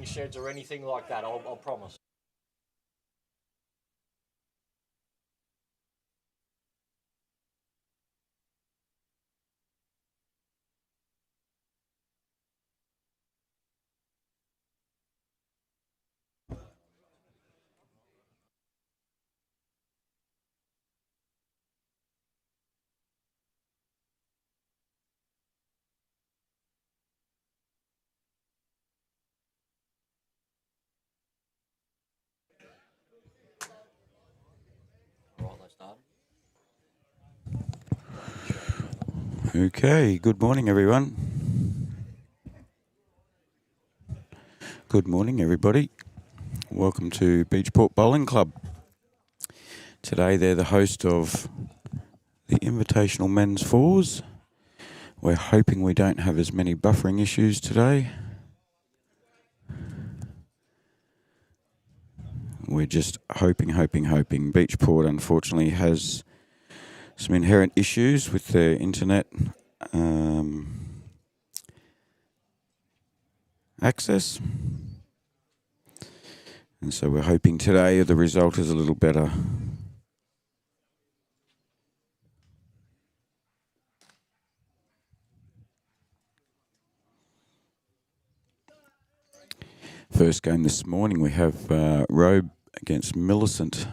buffering sheds or anything like that, I'll promise. Okay, good morning, everyone. Good morning, everybody. Welcome to Beachport Bowling Club. Today they're the host of the Invitational Men's Fours. We're hoping we don't have as many buffering issues today. We're just hoping. Beachport, unfortunately, has some inherent issues with their internet access. And so we're hoping today the result is a little better. First game this morning, we have Robe against Millicent.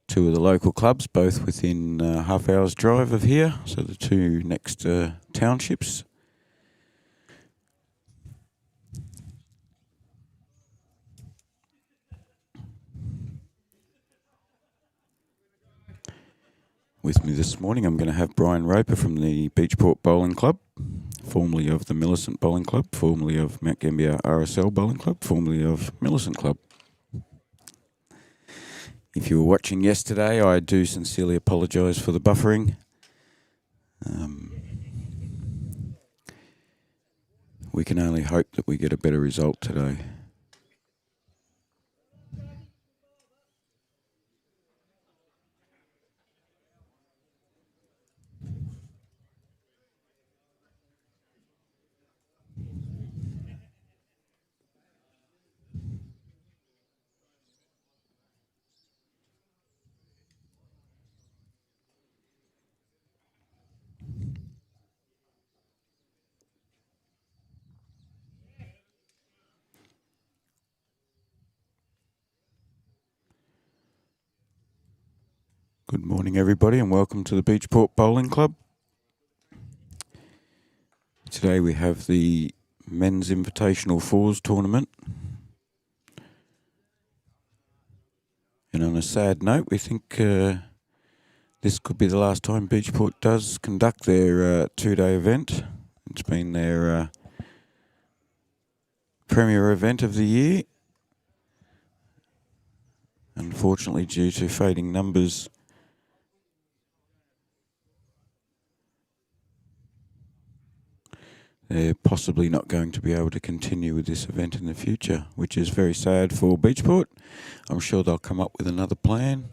Two of the local clubs, both within half hour's drive of here. So the two next townships. With me this morning, I'm going to have Brian Roper from the Beachport Bowling Club, formerly of the Millicent Bowling Club, formerly of Mount Gambier RSL Bowling Club, formerly of Millicent Club. If you were watching yesterday, I do sincerely apologise for the buffering. We can only hope that we get a better result today. Good morning, everybody, and welcome to the Beachport Bowling Club. Today we have the Men's Invitational Fours tournament. And on a sad note, we think this could be the last time Beachport does conduct their two-day event. It's been their premier event of the year. Unfortunately, due to fading numbers, they're possibly not going to be able to continue with this event in the future, which is very sad for Beachport. I'm sure they'll come up with another plan.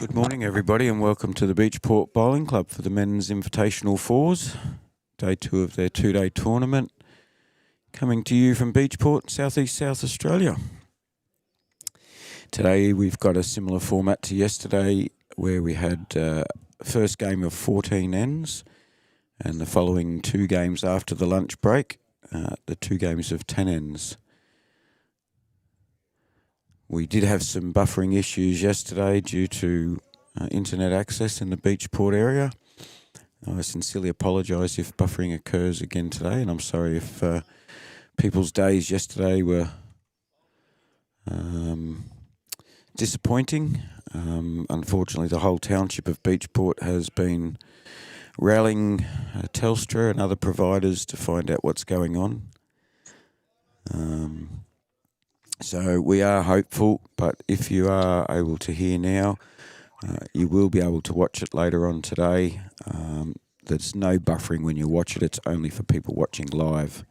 Good morning, everybody, and welcome to the Beachport Bowling Club for the Men's Invitational Fours, day 2 of their 2-day tournament, coming to you from Beachport, southeast South Australia. Today we've got a similar format to yesterday, where we had first game of 14 ends, and the following 2 games after the lunch break, the 2 games of 10 ends. We did have some buffering issues yesterday due to internet access in the Beachport area. I sincerely apologise if buffering occurs again today, and I'm sorry if people's days yesterday were disappointing. Unfortunately, the whole township of Beachport has been rallying Telstra and other providers to find out what's going on. So we are hopeful, but if you are able to hear now, you will be able to watch it later on today. There's no buffering when you watch it. It's only for people watching live.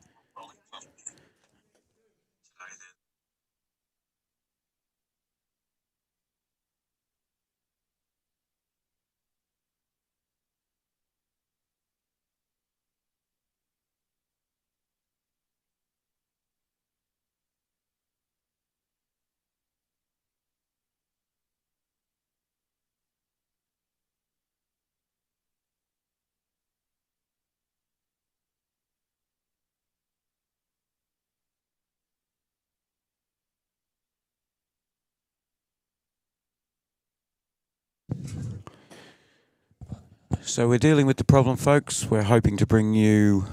So we're dealing with the problem, folks. We're hoping to bring you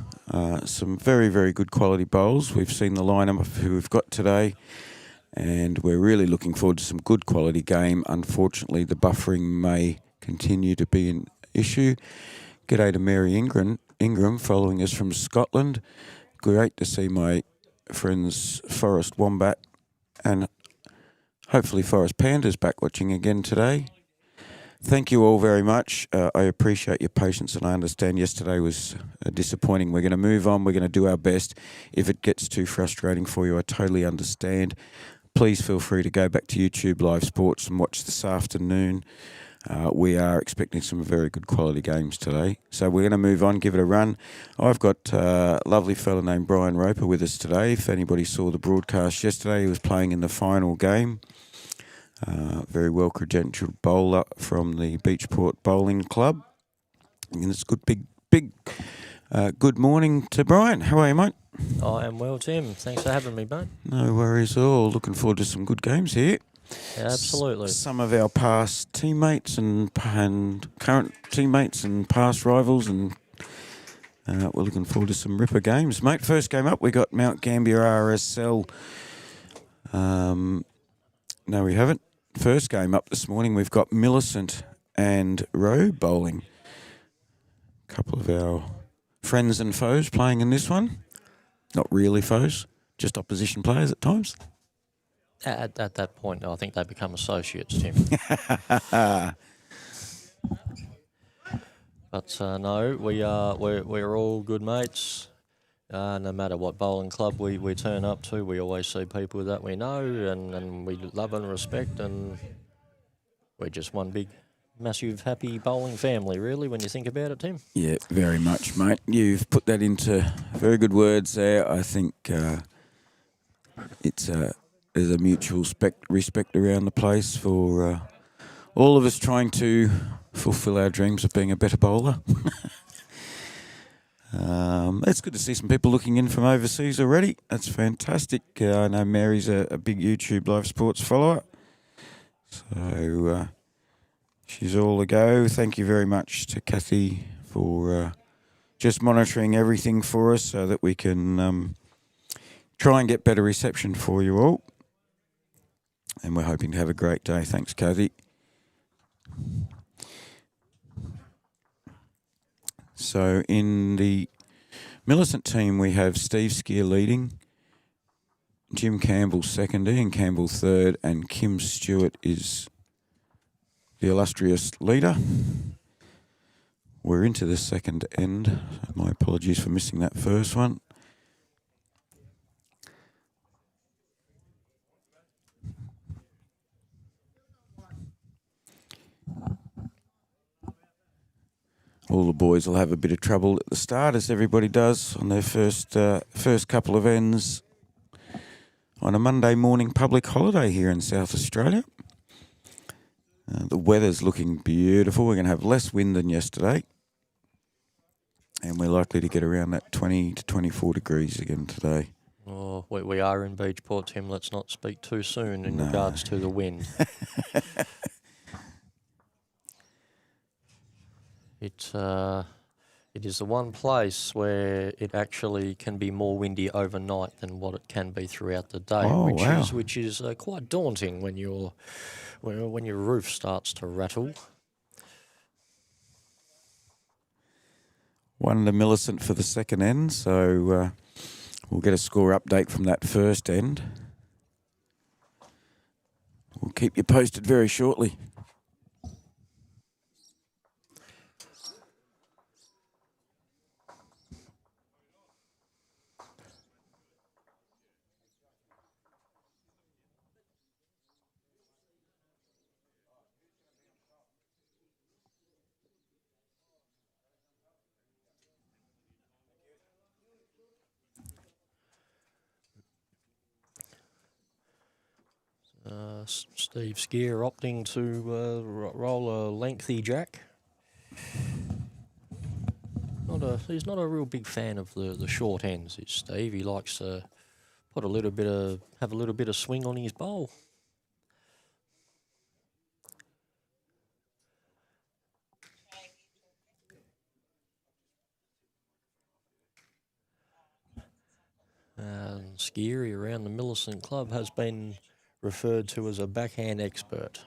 some very, very good quality bowls. We've seen the lineup of who we've got today, and we're really looking forward to some good quality game. Unfortunately, the buffering may continue to be an issue. G'day to Mary Ingram following us from Scotland. Great to see my friends Forest Wombat and hopefully Forest Pandas back watching again today. Thank you all very much. I appreciate your patience, and I understand yesterday was disappointing. We're going to move on. We're going to do our best. If it gets too frustrating for you, I totally understand. Please feel free to go back to Youtubelivesports and watch this afternoon. We are expecting some very good quality games today. So we're going to move on, give it a run. I've got a lovely fella named Brian Roper with us today. If anybody saw the broadcast yesterday, he was playing in the final game. Very well credentialed bowler from the Beachport Bowling Club. And it's good, good morning to Brian. How are you, mate? I am well, Tim. Thanks for having me, mate. No worries at all. Looking forward to some good games here. Yeah, absolutely. Some of our past teammates and current teammates and past rivals, and we're looking forward to some ripper games, mate. First game up, we got Mount Gambier RSL. No, we haven't. First game up this morning, we've got Millicent and Rowe bowling. A couple of our friends and foes playing in this one. Not really foes, just opposition players at times. At that point, I think they become associates, Tim. But no, we're all good mates. No matter what bowling club we turn up to, we always see people that we know and we love and respect, and we're just one big, massive, happy bowling family, really, when you think about it, Tim. Yeah, very much, mate. You've put that into very good words there. I think there's a mutual respect around the place for all of us trying to fulfil our dreams of being a better bowler. It's good to see some people looking in from overseas already. That's fantastic. I know Mary's a big YouTube live sports follower. So she's all a go. Thank you very much to Kathy for just monitoring everything for us so that we can try and get better reception for you all. And we're hoping to have a great day. Thanks, Kathy. So in the Millicent team, we have Steve Skier leading, Jim Campbell second, Ian Campbell third, and Kim Stewart is the illustrious leader. We're into the second end. My apologies for missing that first one. All the boys will have a bit of trouble at the start, as everybody does on their first couple of ends on a Monday morning public holiday here in South Australia. The weather's looking beautiful. We're going to have less wind than yesterday. And we're likely to get around that 20 to 24 degrees again today. Oh, we are in Beachport, Tim. Let's not speak too soon in regards to the wind. It is the one place where it actually can be more windy overnight than what it can be throughout the day, which is quite daunting when your roof starts to rattle. One to Millicent for the second end, so we'll get a score update from that first end. We'll keep you posted very shortly. Steve Skier opting to roll a lengthy jack. He's not a real big fan of the short ends, is Steve. He likes to have a little bit of swing on his bowl. Skier around the Millicent Club has been referred to as a backhand expert.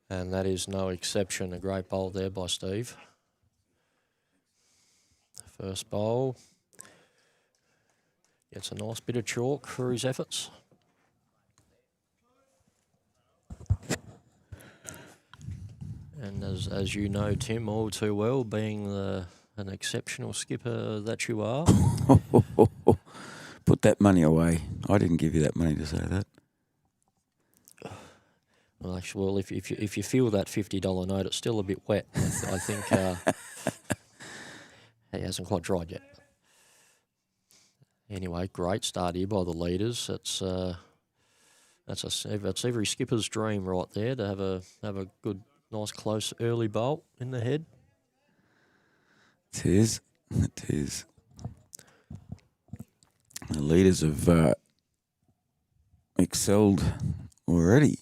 And that is no exception. A great bowl there by Steve. First bowl. Gets a nice bit of chalk for his efforts. And as you know, Tim, all too well, being an exceptional skipper that you are. Put that money away. I didn't give you that money to say that. Well, actually, if you feel that $50 note, it's still a bit wet. I think it hasn't quite dried yet. Anyway, great start here by the leaders. That's every skipper's dream right there, to have a good, nice, close early bolt in the head. It is. It is. The leaders have excelled already.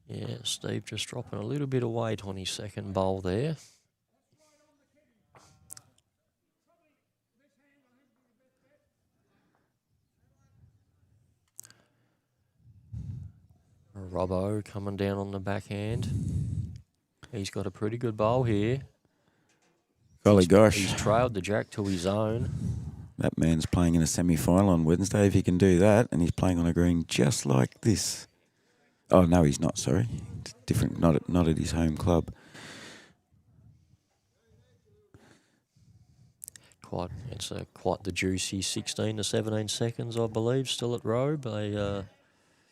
Yeah, Steve just dropping a little bit of weight on his second bowl there. Robbo coming down on the backhand. He's got a pretty good bowl here. Golly gosh. He's trailed the jack to his own. That man's playing in a semi-final on Wednesday if he can do that, and he's playing on a green just like this. Oh, no, he's not, sorry. It's different, not at his home club. It's quite the juicy 16 to 17 seconds, I believe, still at Robe. They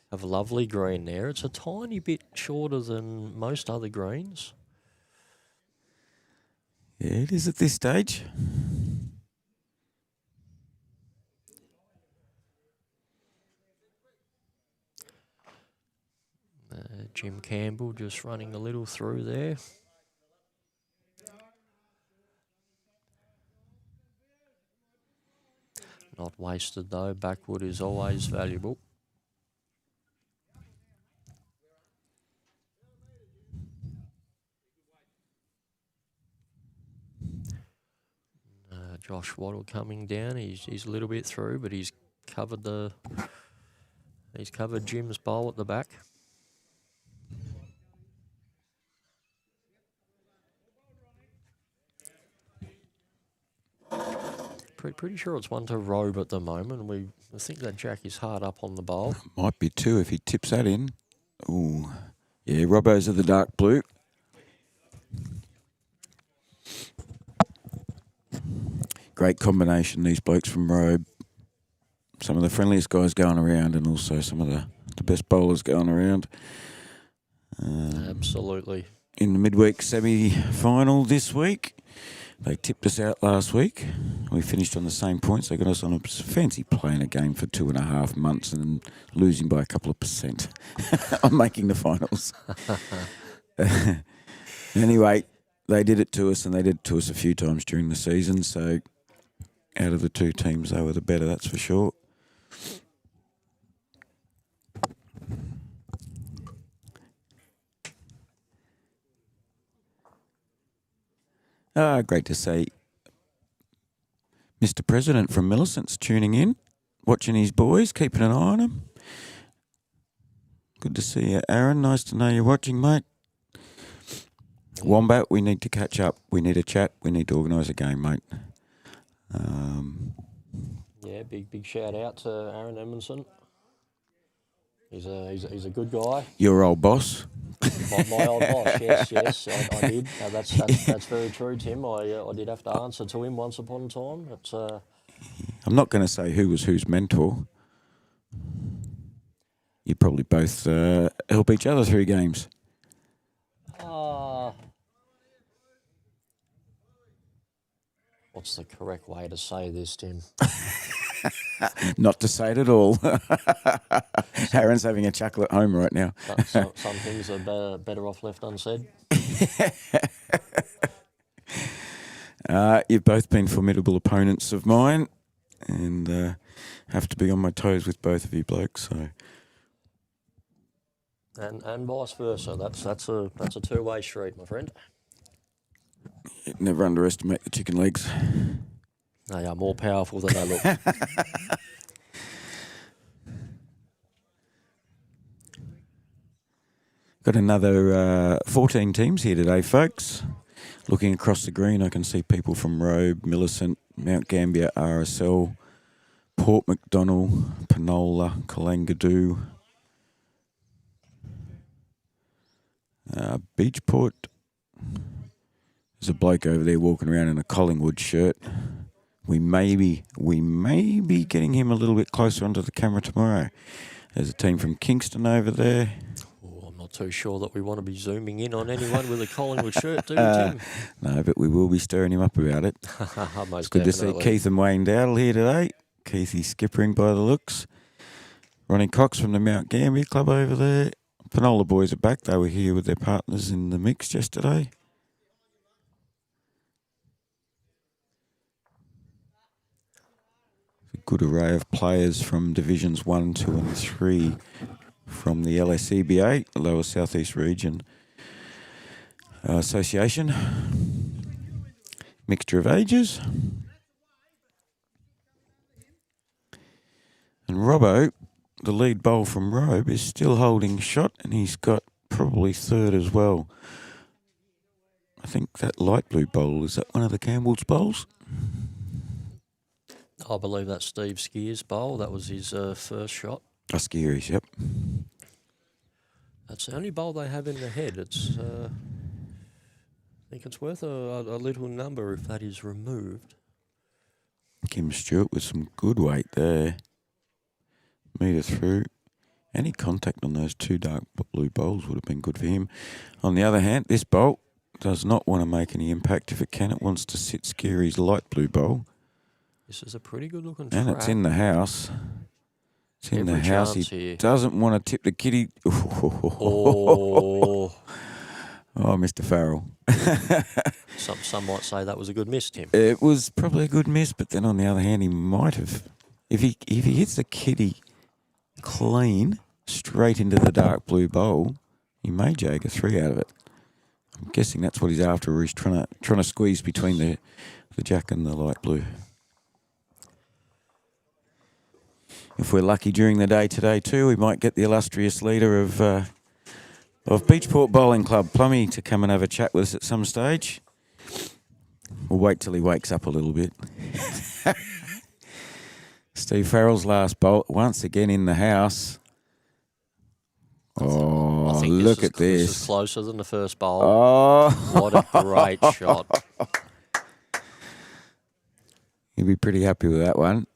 have a lovely green there. It's a tiny bit shorter than most other greens. Yeah, it is at this stage. Jim Campbell just running a little through there. Not wasted though. Backwood is always valuable. Josh Waddle coming down. He's a little bit through, but he's covered Jim's bowl at the back. Pretty sure it's one to Robe at the moment. I think that jack is hard up on the bowl. Might be two if he tips that in. Ooh, yeah, Robbo's of the dark blue. Great combination, these blokes from Robe. Some of the friendliest guys going around, and also some of the the best bowlers going around. Absolutely. In the midweek semi-final this week. They tipped us out last week. We finished on the same points. They got us on a fancy playing a game for 2.5 months and losing by a couple of percent on making the finals. Anyway, they did it to us, and they did it to us a few times during the season. So out of the two teams, they were the better, that's for sure. Great to see Mr. President from Millicent's tuning in, watching his boys, keeping an eye on them. Good to see you, Aaron. Nice to know you're watching, mate. Wombat, we need to catch up. We need a chat. We need to organise a game, mate. Yeah, big shout out to Aaron Edmondson. He's a good guy. Your old boss. My old boss, yes, I did. That's very true, Tim. I did have to answer to him once upon a time. I'm not going to say who was whose mentor. You probably both help each other through games. What's the correct way to say this, Tim? Not to say it at all. Aaron's having a chuckle at home right now. Some things are better off left unsaid. You've both been formidable opponents of mine, and have to be on my toes with both of you blokes. So, and vice versa. That's a two-way street, my friend. Never underestimate the chicken legs. They are more powerful than they look. Got another 14 teams here today, folks. Looking across the green, I can see people from Robe, Millicent, Mount Gambier, RSL, Port MacDonnell, Penola, Kalangadoo, Beachport. There's a bloke over there walking around in a Collingwood shirt. We may be getting him a little bit closer onto the camera tomorrow. There's a team from Kingston over there. Oh, I'm not too sure that we want to be zooming in on anyone with a Collingwood shirt, do we, Tim? No, but we will be stirring him up about it. It's good to see Keith and Wayne Dowdle here today. Keithy skippering by the looks. Ronnie Cox from the Mount Gambier Club over there. Penola boys are back. They were here with their partners in the mix yesterday. Good array of players from Divisions 1, 2 and 3 from the LSEBA, the Lower South East Region Association. Mixture of ages. And Robbo, the lead bowl from Robe, is still holding shot, and he's got probably third as well. I think that light blue bowl, is that one of the Campbell's bowls? I believe that's Steve Skier's bowl. That was his first shot. Skier's, yep. That's the only bowl they have in the head. It's, I think it's worth a little number if that is removed. Kim Stewart with some good weight there. Metre through. Any contact on those two dark blue bowls would have been good for him. On the other hand, this bowl does not want to make any impact if it can. It wants to sit Skier's light blue bowl. This is a pretty good looking trap. And it's in the house. It's in Every the house. He here. doesn't want to tip the kitty. Oh, Mr. Farrell. some might say that was a good miss, Tim. It was probably a good miss, but then on the other hand, he might have. If he hits the kitty clean straight into the dark blue bowl, he may jag a 3 out of it. I'm guessing that's what he's after, or he's trying to squeeze between the jack and the light blue. If we're lucky during the day today too, we might get the illustrious leader of Beachport Bowling Club, Plummy, to come and have a chat with us at some stage. We'll wait till he wakes up a little bit. Steve Farrell's last bowl, once again in the house. Oh, look at this. This is closer than the first bowl. Oh. What a great shot. He'll be pretty happy with that one.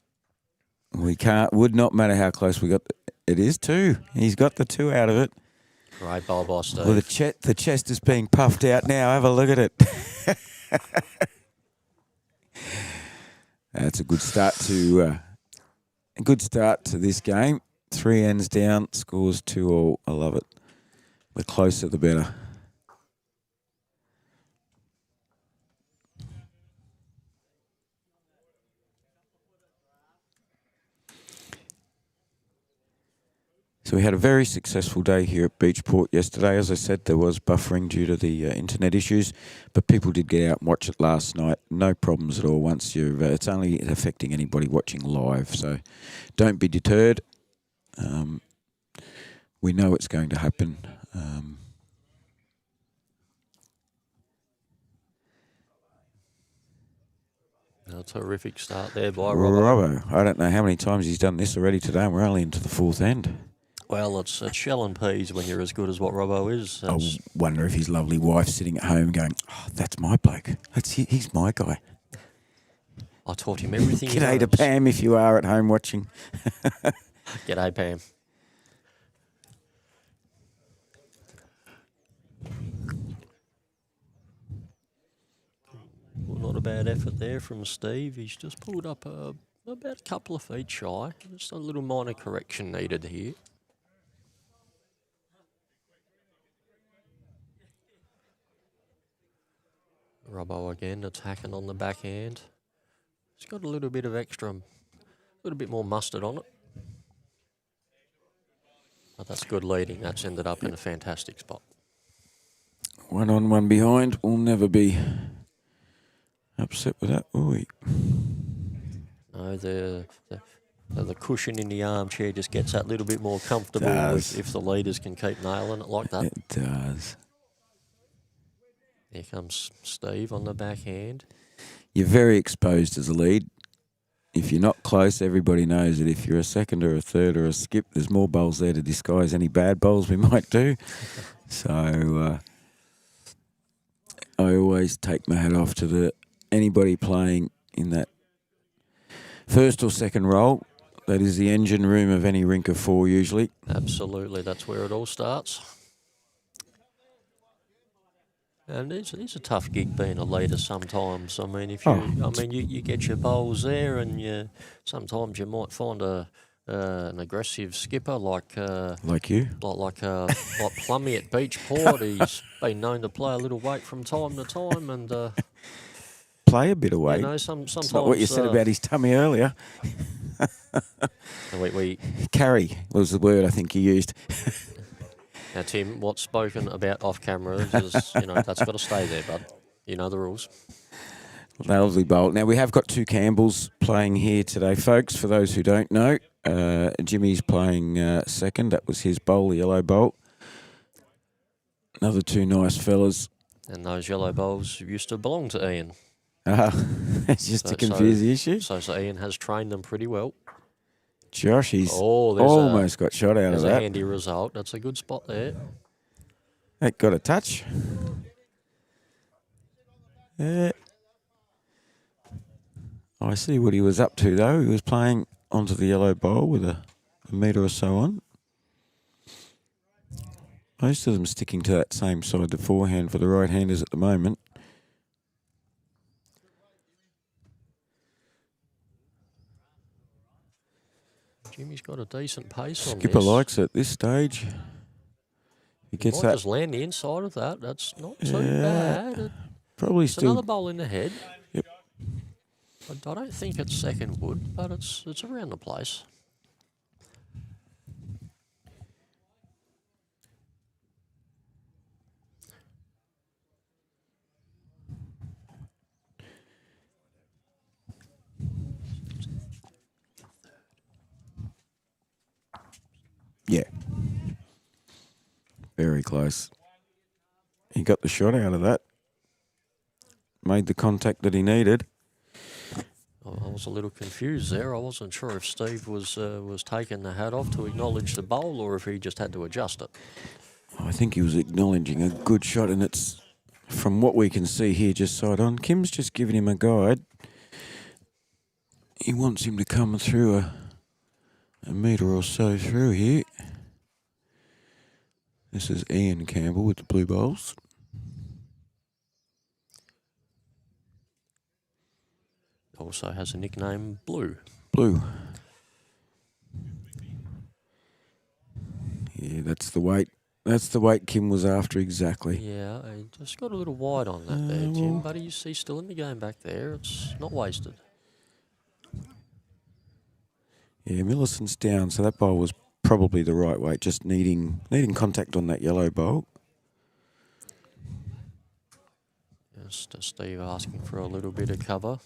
Would not matter how close we got. It is 2. He's got the 2 out of it. Great bowl by Steve. Well, the chest is being puffed out now. Have a look at it. That's a good start to this game. 3 ends down, scores 2-all. I love it. The closer, the better. So we had a very successful day here at Beachport yesterday. As I said, there was buffering due to the internet issues, but people did get out and watch it last night. No problems at all. Once you've, it's only affecting anybody watching live, so don't be deterred. We know it's going to happen. A terrific start there by Robbo. I don't know how many times he's done this already today, and we're only into the 4th end. Well, it's shell and peas when you're as good as what Robbo is. I wonder if his lovely wife's sitting at home going, "Oh, that's my bloke. He's my guy." I taught him everything. G'day to Pam if you are at home watching. G'day, Pam. Well, not a bad effort there from Steve. He's just pulled up about a couple of feet shy. Just a little minor correction needed here. Robbo again attacking on the backhand. It's got a little bit of extra, a little bit more mustard on it. But that's good leading. That's ended up in a fantastic spot. 1 on, 1 behind. We'll never be upset with that, will we? No, the cushion in the armchair just gets that little bit more comfortable if the leaders can keep nailing it like that. It does. Here comes Steve on the backhand. You're very exposed as a lead. If you're not close, everybody knows that if you're a second or a third or a skip, there's more bowls there to disguise any bad bowls we might do. So I always take my hat off to anybody playing in that first or second roll. That is the engine room of any rink of 4 usually. Absolutely, that's where it all starts. And it's a tough gig being a leader sometimes. I mean, if you get your bowls there, and sometimes you might find an aggressive skipper like you, like Plummy at Beachport. He's been known to play a little weight from time to time, and play a bit of weight. You know, sometimes it's not what you said about his tummy earlier. Carry was the word I think he used. Now, Tim, what's spoken about off camera is, that's got to stay there, bud. You know the rules. Lovely bowl. Now, we have got 2 Campbells playing here today, folks. For those who don't know, Jimmy's playing second. That was his bowl, the yellow bowl. Another 2 nice fellas. And those yellow bowls used to belong to Ian. Just to confuse the issue. So Ian has trained them pretty well. Josh, he's almost got shot out of that. There's a handy result. That's a good spot there. That got a touch. Yeah. I see what he was up to, though. He was playing onto the yellow bowl with a metre or so on. Most of them sticking to that same side, the forehand for the right-handers at the moment. Jimmy's got a decent pace on this. Skipper likes it at this stage. He gets that. Just land the inside of that. That's not too bad. Probably it's still another bowl in the head. Yep. I don't think it's second wood, but it's around the place. Yeah. Very close. He got the shot out of that. Made the contact that he needed. I was a little confused there. I wasn't sure if Steve was taking the hat off to acknowledge the bowl or if he just had to adjust it. I think he was acknowledging a good shot, and it's, from what we can see here, just side on. Kim's just giving him a guide. He wants him to come through a metre or so through here. This is Ian Campbell with the Blue Bowls. Also has a nickname, Blue. Blue. Yeah, that's the weight. That's the weight Kim was after exactly. Yeah, he just got a little wide on that there, Tim, but he's still in the game back there. It's not wasted. Yeah, Millicent's down, so that bowl was probably the right weight, just needing contact on that yellow bowl. Just Steve asking for a little bit of cover.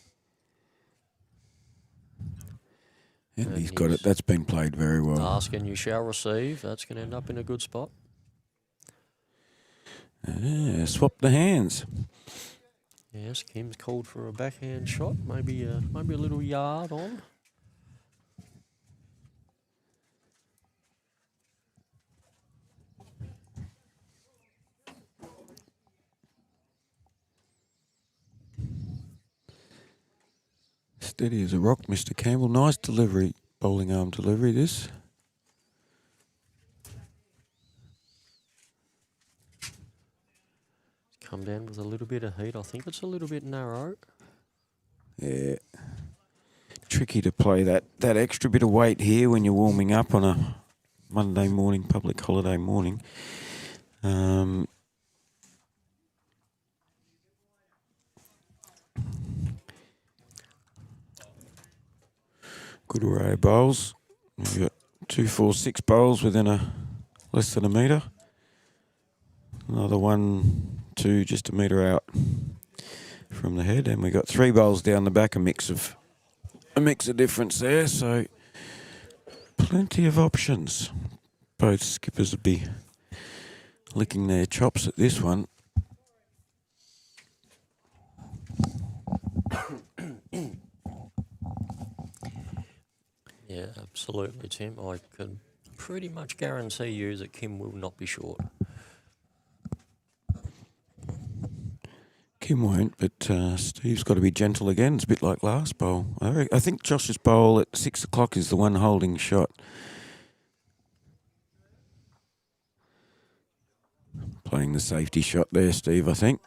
And he's got it. That's been played very well. Ask and you shall receive. That's going to end up in a good spot. Swap the hands. Yes, Kim's called for a backhand shot. Maybe a little yard on. Steady as a rock, Mr. Campbell. Nice delivery, bowling arm delivery, this. Come down with a little bit of heat. I think it's a little bit narrow. Yeah. Tricky to play that extra bit of weight here when you're warming up on a Monday morning, public holiday morning. Good array of bowls. We've got 2, 4, 6 bowls within less than a metre. Another 1, 2, just a metre out from the head, and we got 3 bowls down the back. A mix of difference there. So plenty of options. Both skippers would be licking their chops at this one. Yeah, absolutely, Tim. I can pretty much guarantee you that Kim will not be short. Kim won't, but Steve's got to be gentle again. It's a bit like last bowl. I think Josh's bowl at 6 o'clock is the one holding shot. Playing the safety shot there, Steve, I think.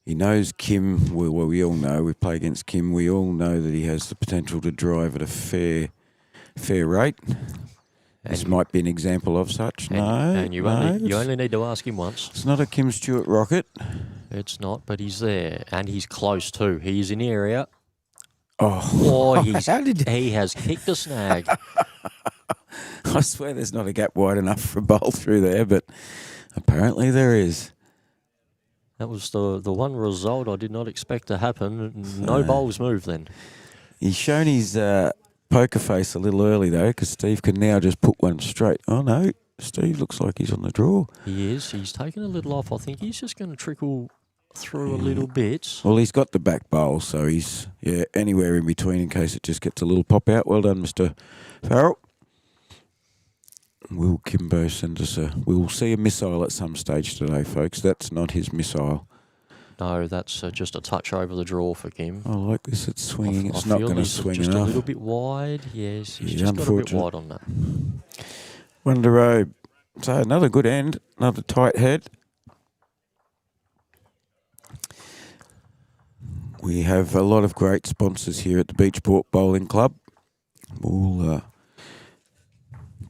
He knows Kim, well, we all know, we play against Kim, we all know that he has the potential to drive at a fair rate. This might be an example of such. You only need to ask him once. It's not a Kim Stewart rocket. It's not, but he's there, and he's close too. He's in the area. Oh, he has kicked a snag. I swear there's not a gap wide enough for a bowl through there, but apparently there is. That was the one result I did not expect to happen. No bowls moved then. He's shown his poker face a little early, though, because Steve can now just put one straight. Oh, no. Steve looks like he's on the draw. He is. He's taken a little off. I think he's just going to trickle through a little bit. Well, he's got the back bowl, so he's, anywhere in between in case it just gets a little pop out. Well done, Mr. Farrell. Will Kimbo send us we will see a missile at some stage today, folks. That's not his missile. No, that's just a touch over the draw for Kim. I like this. It's swinging. It's not going to swing just enough. A little bit wide. Yes, he's just got a bit wide on that. Wonder Road. So another good end. Another tight head. We have a lot of great sponsors here at the Beachport Bowling Club. We'll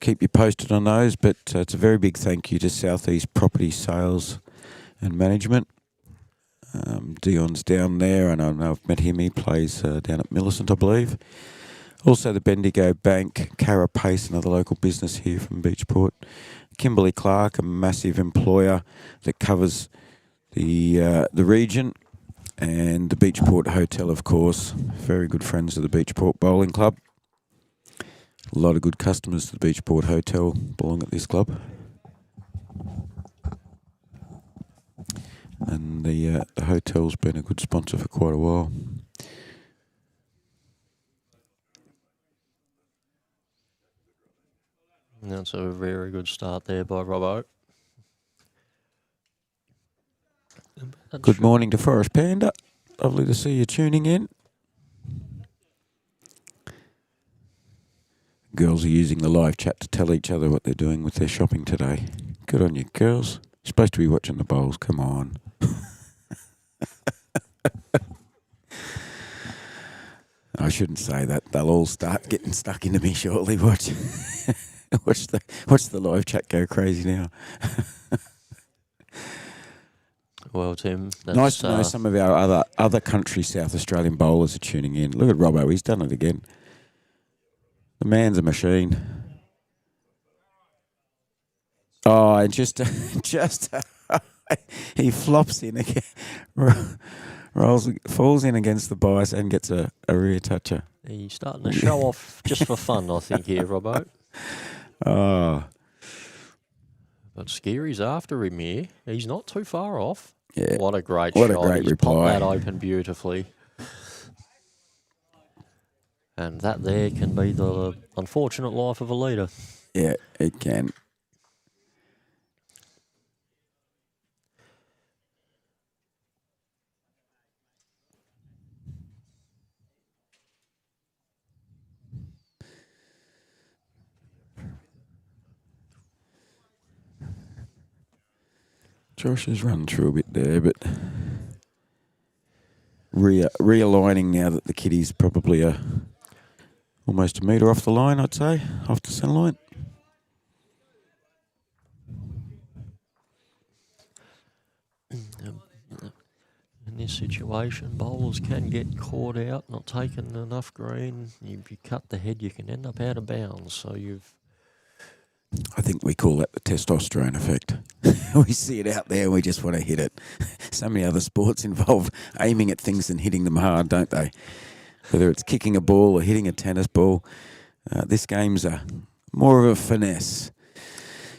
keep you posted on those, but it's a very big thank you to Southeast Property Sales and Management. Dion's down there, and I know I've met him. He plays down at Millicent, I believe. Also the Bendigo Bank, Carapace, another local business here from Beachport. Kimberly Clark, a massive employer that covers the region. And the Beachport Hotel, of course. Very good friends of the Beachport Bowling Club. A lot of good customers to the Beachport Hotel belong at this club. And the hotel's been a good sponsor for quite a while. That's a very good start there by Robbo. Good morning to Forest Panda. Lovely to see you tuning in. Girls are using the live chat to tell each other what they're doing with their shopping today. Good on you, girls. You're supposed to be watching the bowls. Come on. I shouldn't say that. They'll all start getting stuck into me shortly. Watch the live chat go crazy now. Well, Tim, that's Nice to know some of our other country South Australian bowlers are tuning in. Look at Robbo, he's done it again. The man's a machine. Oh, and just he flops in again, falls in against the bias and gets a rear toucher. He's starting to show off just for fun, I think, here, Robbo. Oh. But Skeery's after him here. He's not too far off. Yeah. What a great What shot. a great He's reply. popped that open beautifully. And that there can be the unfortunate life of a leader. Yeah, it can. Josh has run through a bit there, but realigning now that the kiddies probably are almost a metre off the line, I'd say, off the centre line. In this situation, bowlers can get caught out, not taking enough green. If you cut the head, you can end up out of bounds. So I think we call that the testosterone effect. We see it out there and we just want to hit it. So many other sports involve aiming at things and hitting them hard, don't they? Whether it's kicking a ball or hitting a tennis ball, this game's more of a finesse.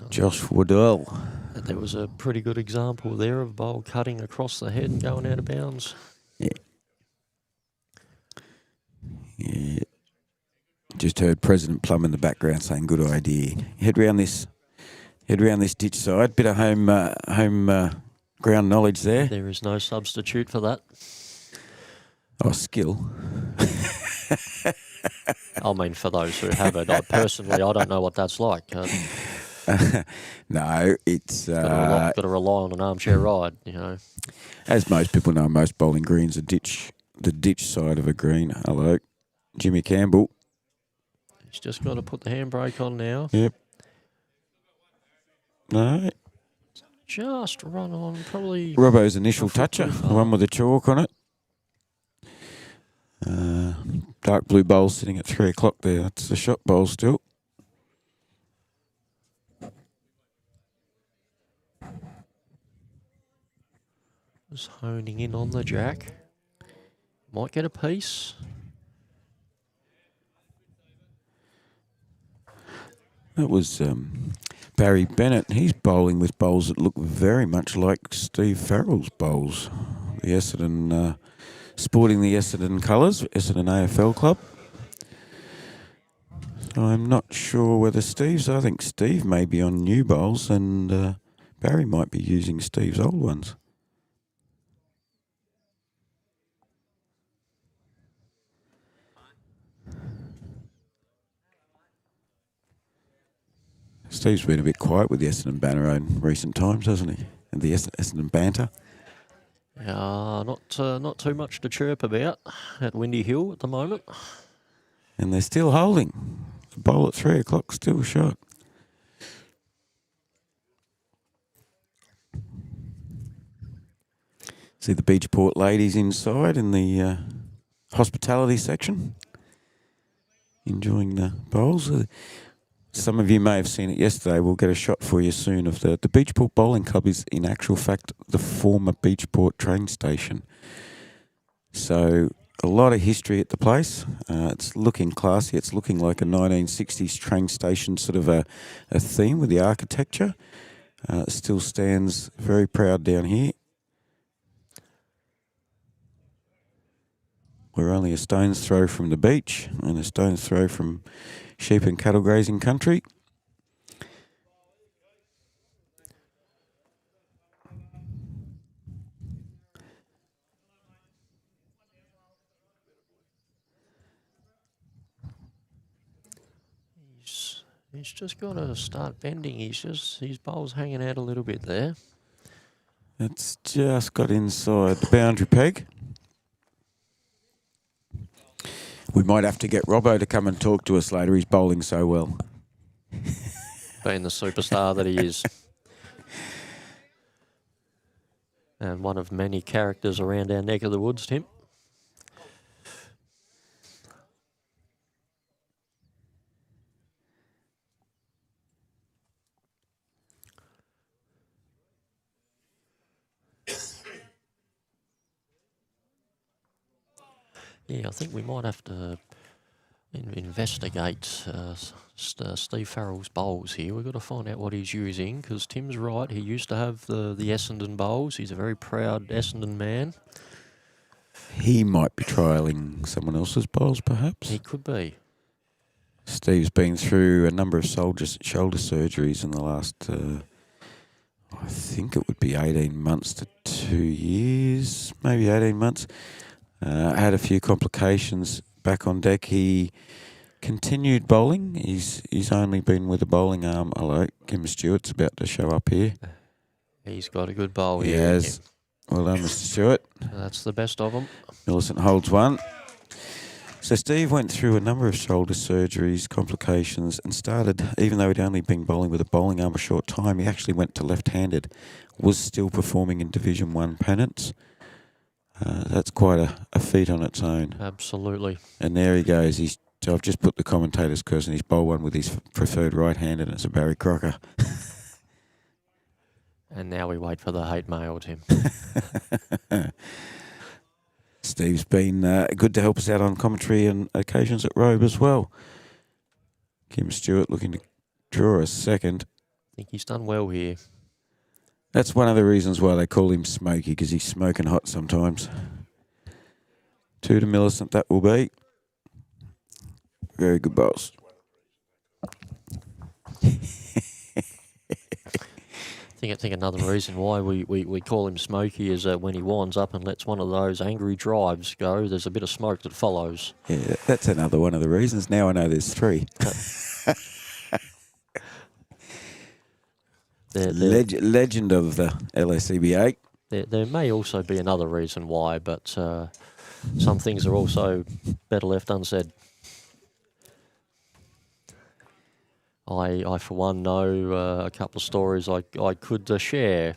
Josh Woodall. There was a pretty good example there of bowl cutting across the head and going out of bounds. Yeah. Yeah. Just heard President Plum in the background saying, "Good idea. Head round this ditch side. Bit of home ground knowledge there." There is no substitute for that. Oh, skill. I mean, for those who have it, personally, I don't know what that's like. No, it's got to rely on an armchair ride, you know. As most people know, most bowling greens are the ditch side of a green. Hello, Jimmy Campbell. He's just got to put the handbrake on now. Yep. No. Just run on, probably. Robbo's initial toucher, the one with the chalk on it. Dark blue bowl sitting at 3 o'clock there. That's the shot bowl still. Just honing in on the jack. Might get a piece. That was Barry Bennett. He's bowling with bowls that look very much like Steve Farrell's bowls. The Essendon, sporting the Essendon colours, Essendon AFL club. So I'm not sure whether I think Steve may be on new bowls and Barry might be using Steve's old ones. Steve's been a bit quiet with the Essendon banner in recent times, hasn't he? And the Essendon banter. Not too much to chirp about at Windy Hill at the moment. And they're still holding. The bowl at 3 o'clock still shot. See the Beachport ladies inside in the hospitality section, enjoying the bowls. Some of you may have seen it yesterday. We'll get a shot for you soon of the Beachport Bowling Club is in actual fact the former Beachport train station. So a lot of history at the place. It's looking classy. It's looking like a 1960s train station sort of a theme with the architecture. It still stands very proud down here. We're only a stone's throw from the beach and a stone's throw from sheep and cattle grazing country. He's just got to start bending. His bowl's hanging out a little bit there. It's just got inside the boundary peg. We might have to get Robbo to come and talk to us later. He's bowling so well. Being the superstar that he is. And one of many characters around our neck of the woods, Tim. Yeah, I think we might have to investigate Steve Farrell's bowls here. We've got to find out what he's using, because Tim's right. He used to have the Essendon bowls. He's a very proud Essendon man. He might be trialling someone else's bowls, perhaps. He could be. Steve's been through a number of shoulder surgeries in the last, I think it would be 18 months to 2 years, maybe 18 months. Had a few complications back on deck. He continued bowling. He's only been with a bowling arm. Hello, Kim Stewart's about to show up here. He's got a good bowl He here. has. Well done, Mr. Stewart. That's the best of them. Millicent holds one. So Steve went through a number of shoulder surgeries, complications, and started, even though he'd only been bowling with a bowling arm a short time, he actually went to left-handed, was still performing in Division 1 pennants. That's quite a feat on its own. Absolutely. And there he goes. I've just put the commentator's cursor, and he's bowled one with his preferred right hand, and it's a Barry Crocker. And now we wait for the hate mail, Tim. Steve's been good to help us out on commentary and occasions at Robe as well. Kim Stewart looking to draw a second. I think he's done well here. That's one of the reasons why they call him Smoky, because he's smoking hot sometimes. 2 to Millicent, that will be. Very good boss. I think another reason why we call him Smoky is that when he winds up and lets one of those angry drives go, there's a bit of smoke that follows. Yeah, that's another one of the reasons. Now I know there's 3. Legend of the LSCBA. There may also be another reason why, but some things are also better left unsaid. I for one, know a couple of stories I could share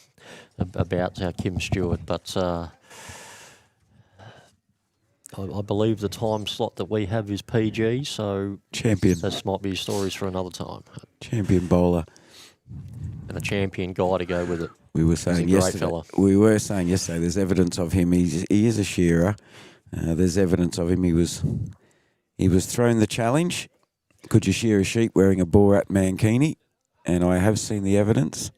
about Kim Stewart, but I believe the time slot that we have is PG, so champion. This might be stories for another time. Champion bowler. And a champion guy to go with it. We were saying yesterday. There's evidence of him. He is a shearer. There's evidence of him. He was thrown the challenge. Could you shear a sheep wearing a Borat mankini? And I have seen the evidence.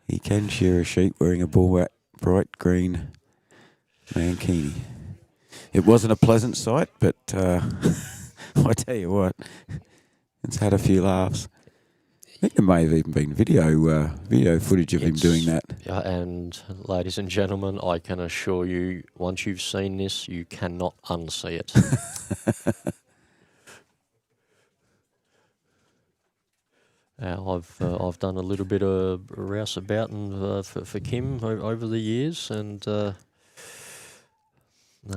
He can shear a sheep wearing a Borat bright green mankini. It wasn't a pleasant sight, but I tell you what, it's had a few laughs. I think there may have even been video footage of him doing that. And ladies and gentlemen, I can assure you, once you've seen this, you cannot unsee it. I've done a little bit of rouseabouting for Kim over the years, and no,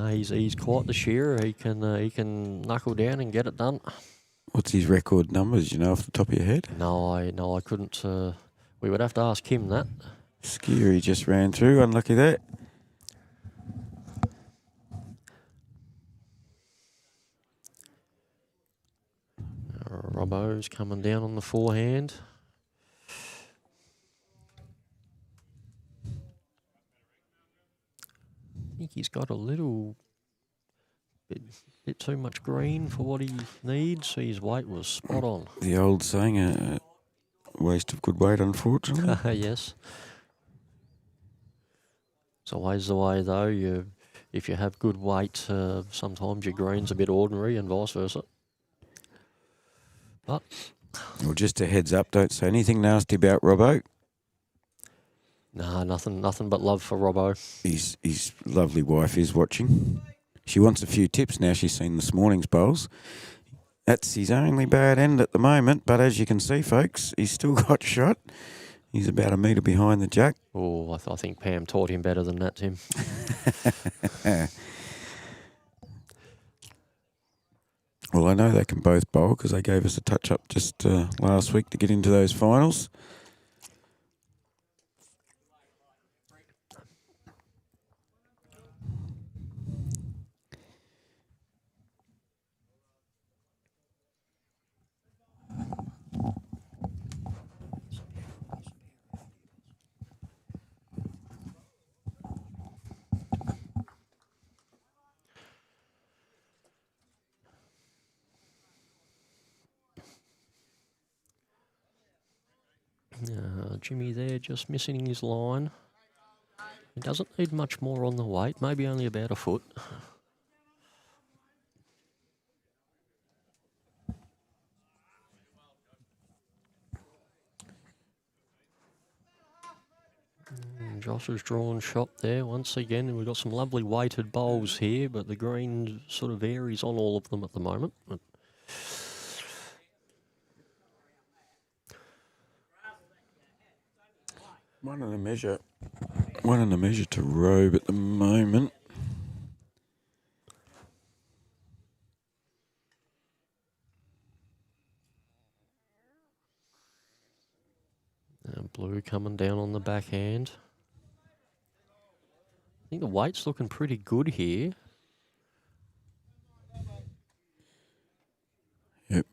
he's quite the shearer. He can knuckle down and get it done. What's his record numbers? You know off the top of your head? No, I couldn't. We would have to ask him that. Skiri just ran through. Unlucky there. Robbo's coming down on the forehand. I think he's got a little bit too much green for what he needs, so his weight was spot on. The old saying, a waste of good weight, unfortunately. Yes. It's always the way, though. If you have good weight, sometimes your green's a bit ordinary and vice versa. But well, just a heads up, don't say anything nasty about Robbo. No, nothing but love for Robbo. His lovely wife is watching. She wants a few tips now. She's seen this morning's bowls. That's his only bad end at the moment, but as you can see, folks, he's still got shot. He's about a metre behind the jack. Oh, I think Pam taught him better than that, Tim. Well, I know they can both bowl because they gave us a touch-up just last week to get into those finals. Jimmy there just missing his line. He doesn't need much more on the weight, maybe only about a foot. Josh has drawn shot there once again, and we've got some lovely weighted bowls here, but the green sort of varies on all of them at the moment. One in the measure to Robe at the moment. And blue coming down on the backhand. I think the weight's looking pretty good here. Yep.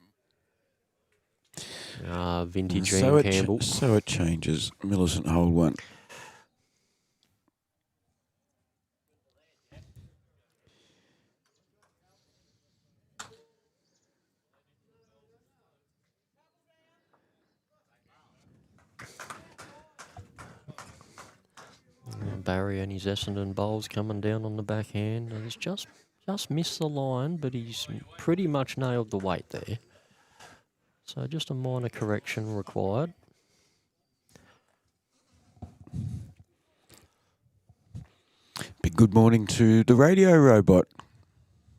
Vintage So Ian Campbell. So it changes. Millicent hold one. Barry and his Essendon bowls coming down on the backhand. And he's just missed the line, but he's pretty much nailed the weight there. So just a minor correction required. Big good morning to the radio robot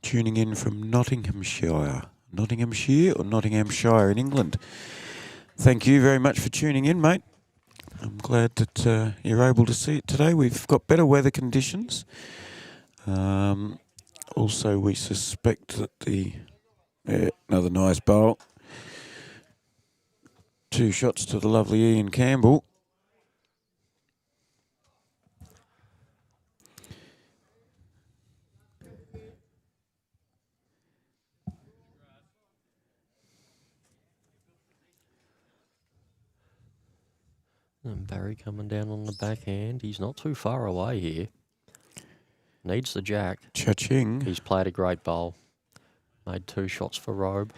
tuning in from Nottinghamshire or Nottinghamshire in England. Thank you very much for tuning in, mate. I'm glad that you're able to see it today. We've got better weather conditions. Also, we suspect that another nice bowl. 2 shots to the lovely Ian Campbell. And Barry coming down on the backhand. He's not too far away here. Needs the jack. Cha-ching. He's played a great bowl. Made 2 shots for Robe.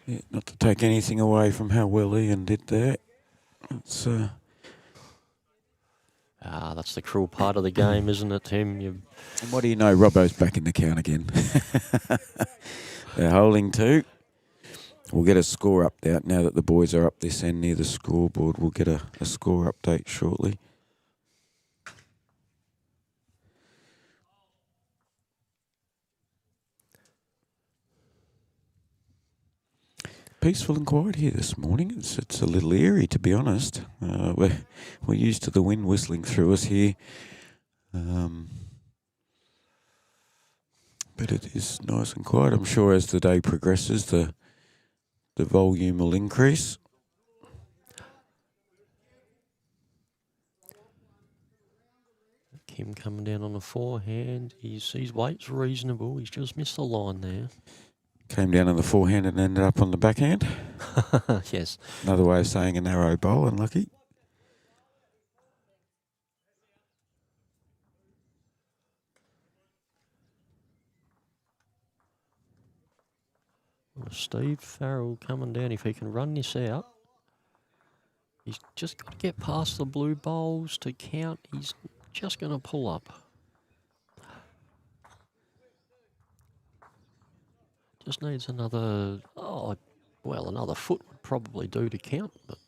Yeah, not to take anything away from how well Ian did there. It's that's the cruel part of the game, isn't it, Tim? And what do you know? Robbo's back in the count again. They're holding 2. We'll get a score update now that the boys are up this end near the scoreboard. We'll get a score update shortly. Peaceful and quiet here this morning. It's a little eerie, to be honest. We're used to the wind whistling through us here. But it is nice and quiet. I'm sure as the day progresses, the volume will increase. Kim coming down on the forehand. His weight's reasonable. He's just missed the line there. Came down on the forehand and ended up on the backhand. Yes. Another way of saying a narrow bowl, unlucky. Well, Steve Farrell coming down. If he can run this out, he's just got to get past the blue bowls to count. He's just going to pull up. Just needs another, another foot would probably do to count. But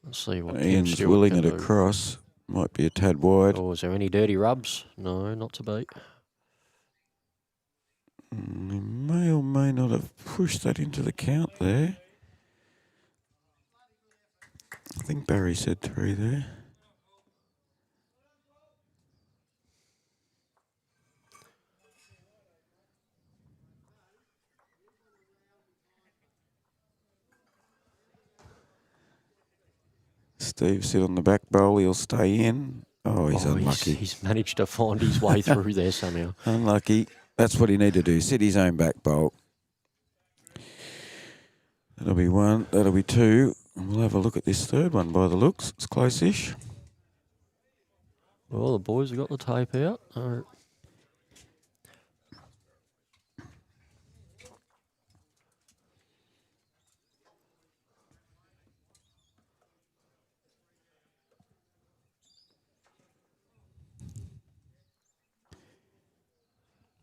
let's see what Ian's willing it across. Might be a tad wide. Oh, is there any dirty rubs? No, not to be. He may or may not have pushed that into the count there. I think Barry said 3 there. Steve sit on the back bowl. He'll stay in. Oh, he's unlucky. He's managed to find his way through there somehow. Unlucky. That's what he need to do. Sit his own back bowl. That'll be 1. That'll be 2. And we'll have a look at this third one by the looks. It's close-ish. Well, the boys have got the tape out.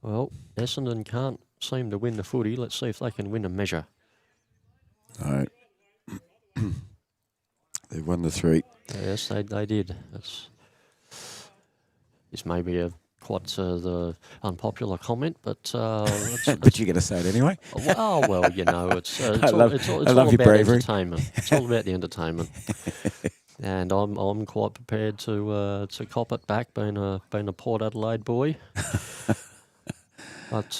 Well, Essendon can't seem to win the footy. Let's see if they can win a measure. All right. They've won the 3. Yes, they did. This may be quite the unpopular comment, but but you're going to say it anyway. Well, you know, it's all your about bravery. entertainment. It's all about the entertainment, and I'm quite prepared to cop it back, being a Port Adelaide boy. But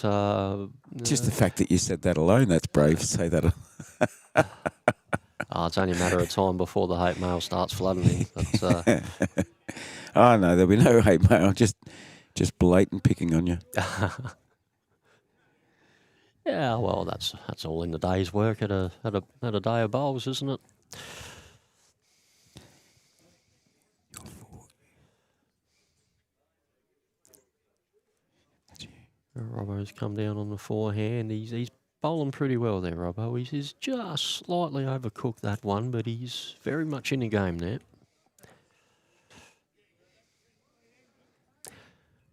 just the fact that you said that alone, that's brave. Say that. It's only a matter of time before the hate mail starts flooding in. But, oh no, there'll be no hate mail. Just blatant picking on you. Yeah, well, that's all in the day's work at a day of bowls, isn't it? Robbo's come down on the forehand. He's bowling pretty well there, Robbo. He's just slightly overcooked that one, but he's very much in the game there.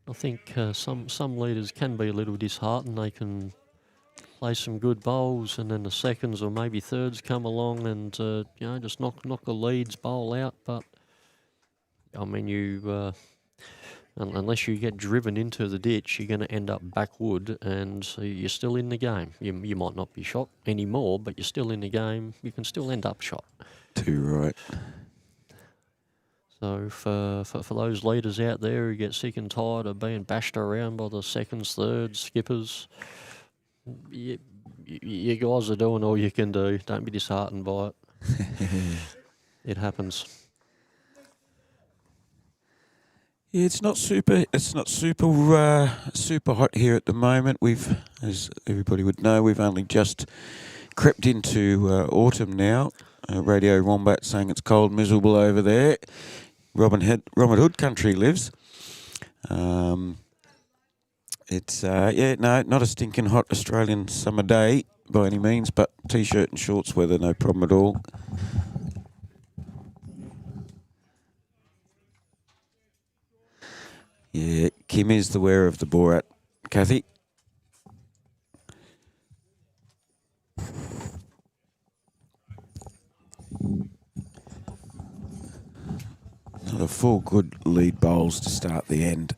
I think some leaders can be a little disheartened. They can play some good bowls, and then the seconds or maybe thirds come along and just knock the leads bowl out. But I mean, unless you get driven into the ditch, you're going to end up backwood, and you're still in the game. You might not be shot anymore, but you're still in the game. You can still end up shot. Too right. So for those leaders out there who get sick and tired of being bashed around by the seconds, thirds, skippers, you guys are doing all you can do. Don't be disheartened by it. It happens. Yeah, it's not super hot here at the moment. We've, as everybody would know, we've only just crept into autumn now. Radio Wombat saying it's cold, miserable over there. Robin Hood country lives. It's not a stinking hot Australian summer day by any means, but t-shirt and shorts weather, no problem at all. Yeah, Kim is the wearer of the Borat, Kathy. Another 4 good lead bowls to start the end.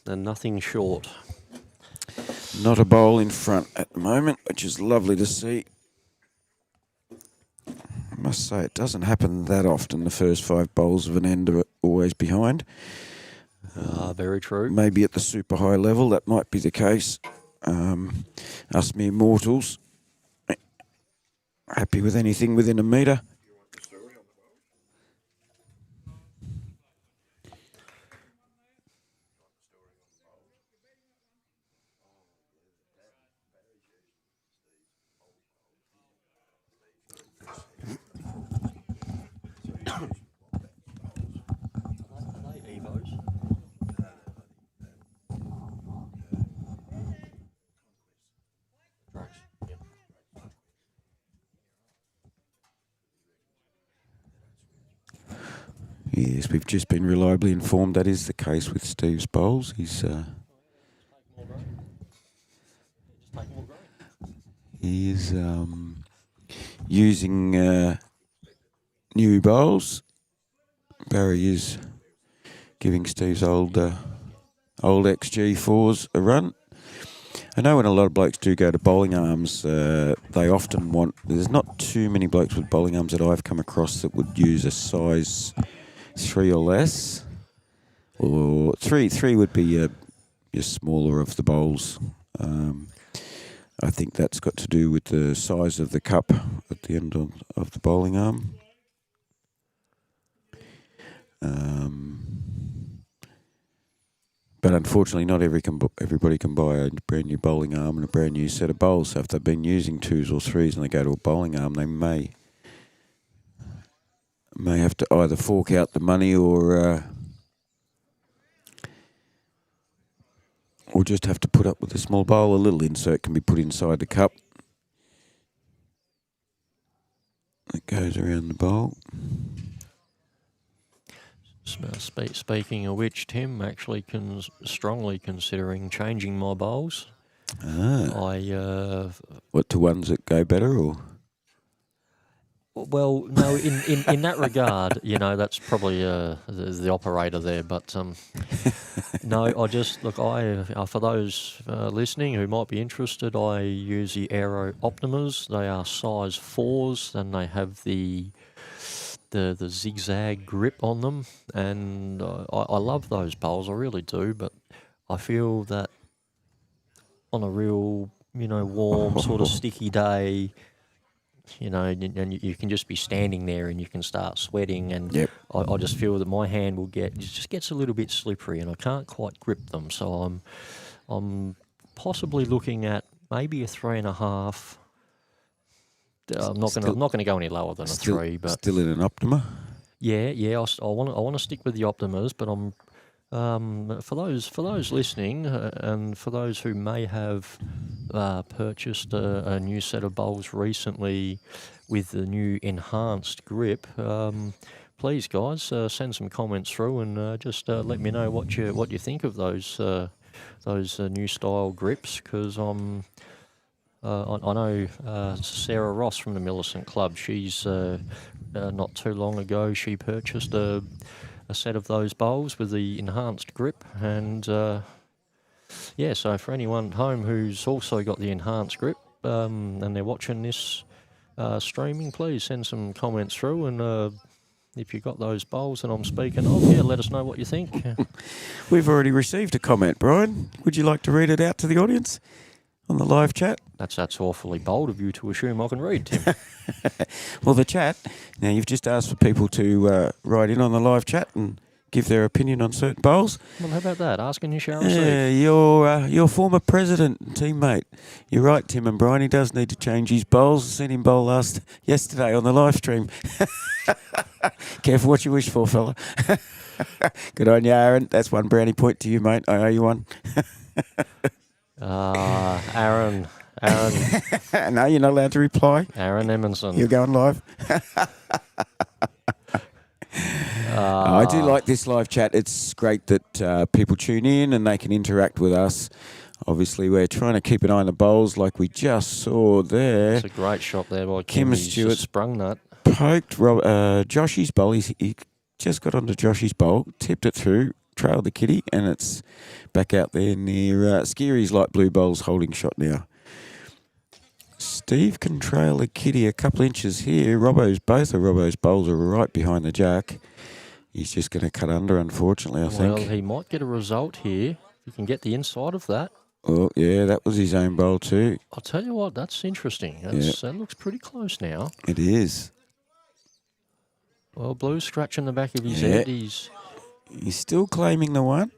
And nothing short. Not a bowl in front at the moment, which is lovely to see. I must say it doesn't happen that often. The first 5 bowls of an end are always behind. Very true. Maybe at the super high level that might be the case. Us mere mortals, happy with anything within a metre. Yes, we've just been reliably informed that is the case with Steve's bowls. He's using new bowls, Barry is giving Steve's old XG4s a run. I know when a lot of blokes do go to bowling arms, they often want... There's not too many blokes with bowling arms that I've come across that would use a size 3 or less. Or 3 would be your smaller of the bowls. I think that's got to do with the size of the cup at the end of the bowling arm. But unfortunately, not everybody can buy a brand new bowling arm and a brand new set of bowls. So if they've been using 2s or 3s and they go to a bowling arm, they may have to either fork out the money or just have to put up with a small bowl. A little insert can be put inside the cup that goes around the bowl. Speaking of which, Tim, actually strongly considering changing my bowls. What, to ones that go better, or? Well, no, in that regard, that's probably the operator there. But no, I just look. For those listening who might be interested, I use the Aero Optimas. They are size 4s, and they have the zigzag grip on them, and I love those bowls. I really do. But I feel that on a real, warm sort of sticky day, and you can just be standing there and you can start sweating, and yep. I just feel that my hand just gets a little bit slippery, and I can't quite grip them. So I'm possibly looking at maybe a 3.5. I'm not going to go any lower than a 3, but still in an Optima. Yeah. I want to stick with the Optimas, but I'm for those listening, and for those who may have purchased a new set of bowls recently with the new enhanced grip, please guys send some comments through and just let me know what you think of those new style grips, because I know Sarah Ross from the Millicent Club. She's not too long ago she purchased a set of those bowls with the enhanced grip, and so for anyone at home who's also got the enhanced grip and they're watching this streaming, please send some comments through, and if you've got those bowls that I'm speaking of, let us know what you think. We've already received a comment, Brian. Would you like to read it out to the audience on the live chat? That's awfully bold of you to assume I can read, Tim. Well, the chat, now you've just asked for people to write in on the live chat and give their opinion on certain bowls. Well, how about that? Asking you shall receive. Your former president and teammate. You're right, Tim and Brian. He does need to change his bowls. I seen him bowl yesterday on the live stream. Careful what you wish for, fella. Good on you, Aaron. That's one brownie point to you, mate. I owe you one. Aaron. No, you're not allowed to reply. Aaron Emerson. You're going live. I do like this live chat. It's great that people tune in and they can interact with us. Obviously, we're trying to keep an eye on the bowls like we just saw there. It's a great shot there by Kim He's Stewart. Sprung that. Poked Joshy's bowl. He just got onto Joshy's bowl, tipped it through, trailed the kitty, and it's back out there near Skeery's light blue bowl's holding shot now. Steve can trail the kitty a couple inches here. Both of Robbo's bowls are right behind the jack. He's just going to cut under, unfortunately, I think. Well, he might get a result here if he can get the inside of that. Oh, yeah, that was his own bowl too. I'll tell you what, that's interesting. That looks pretty close now. It is. Well, Blue's scratching the back of his head. He's still claiming the one.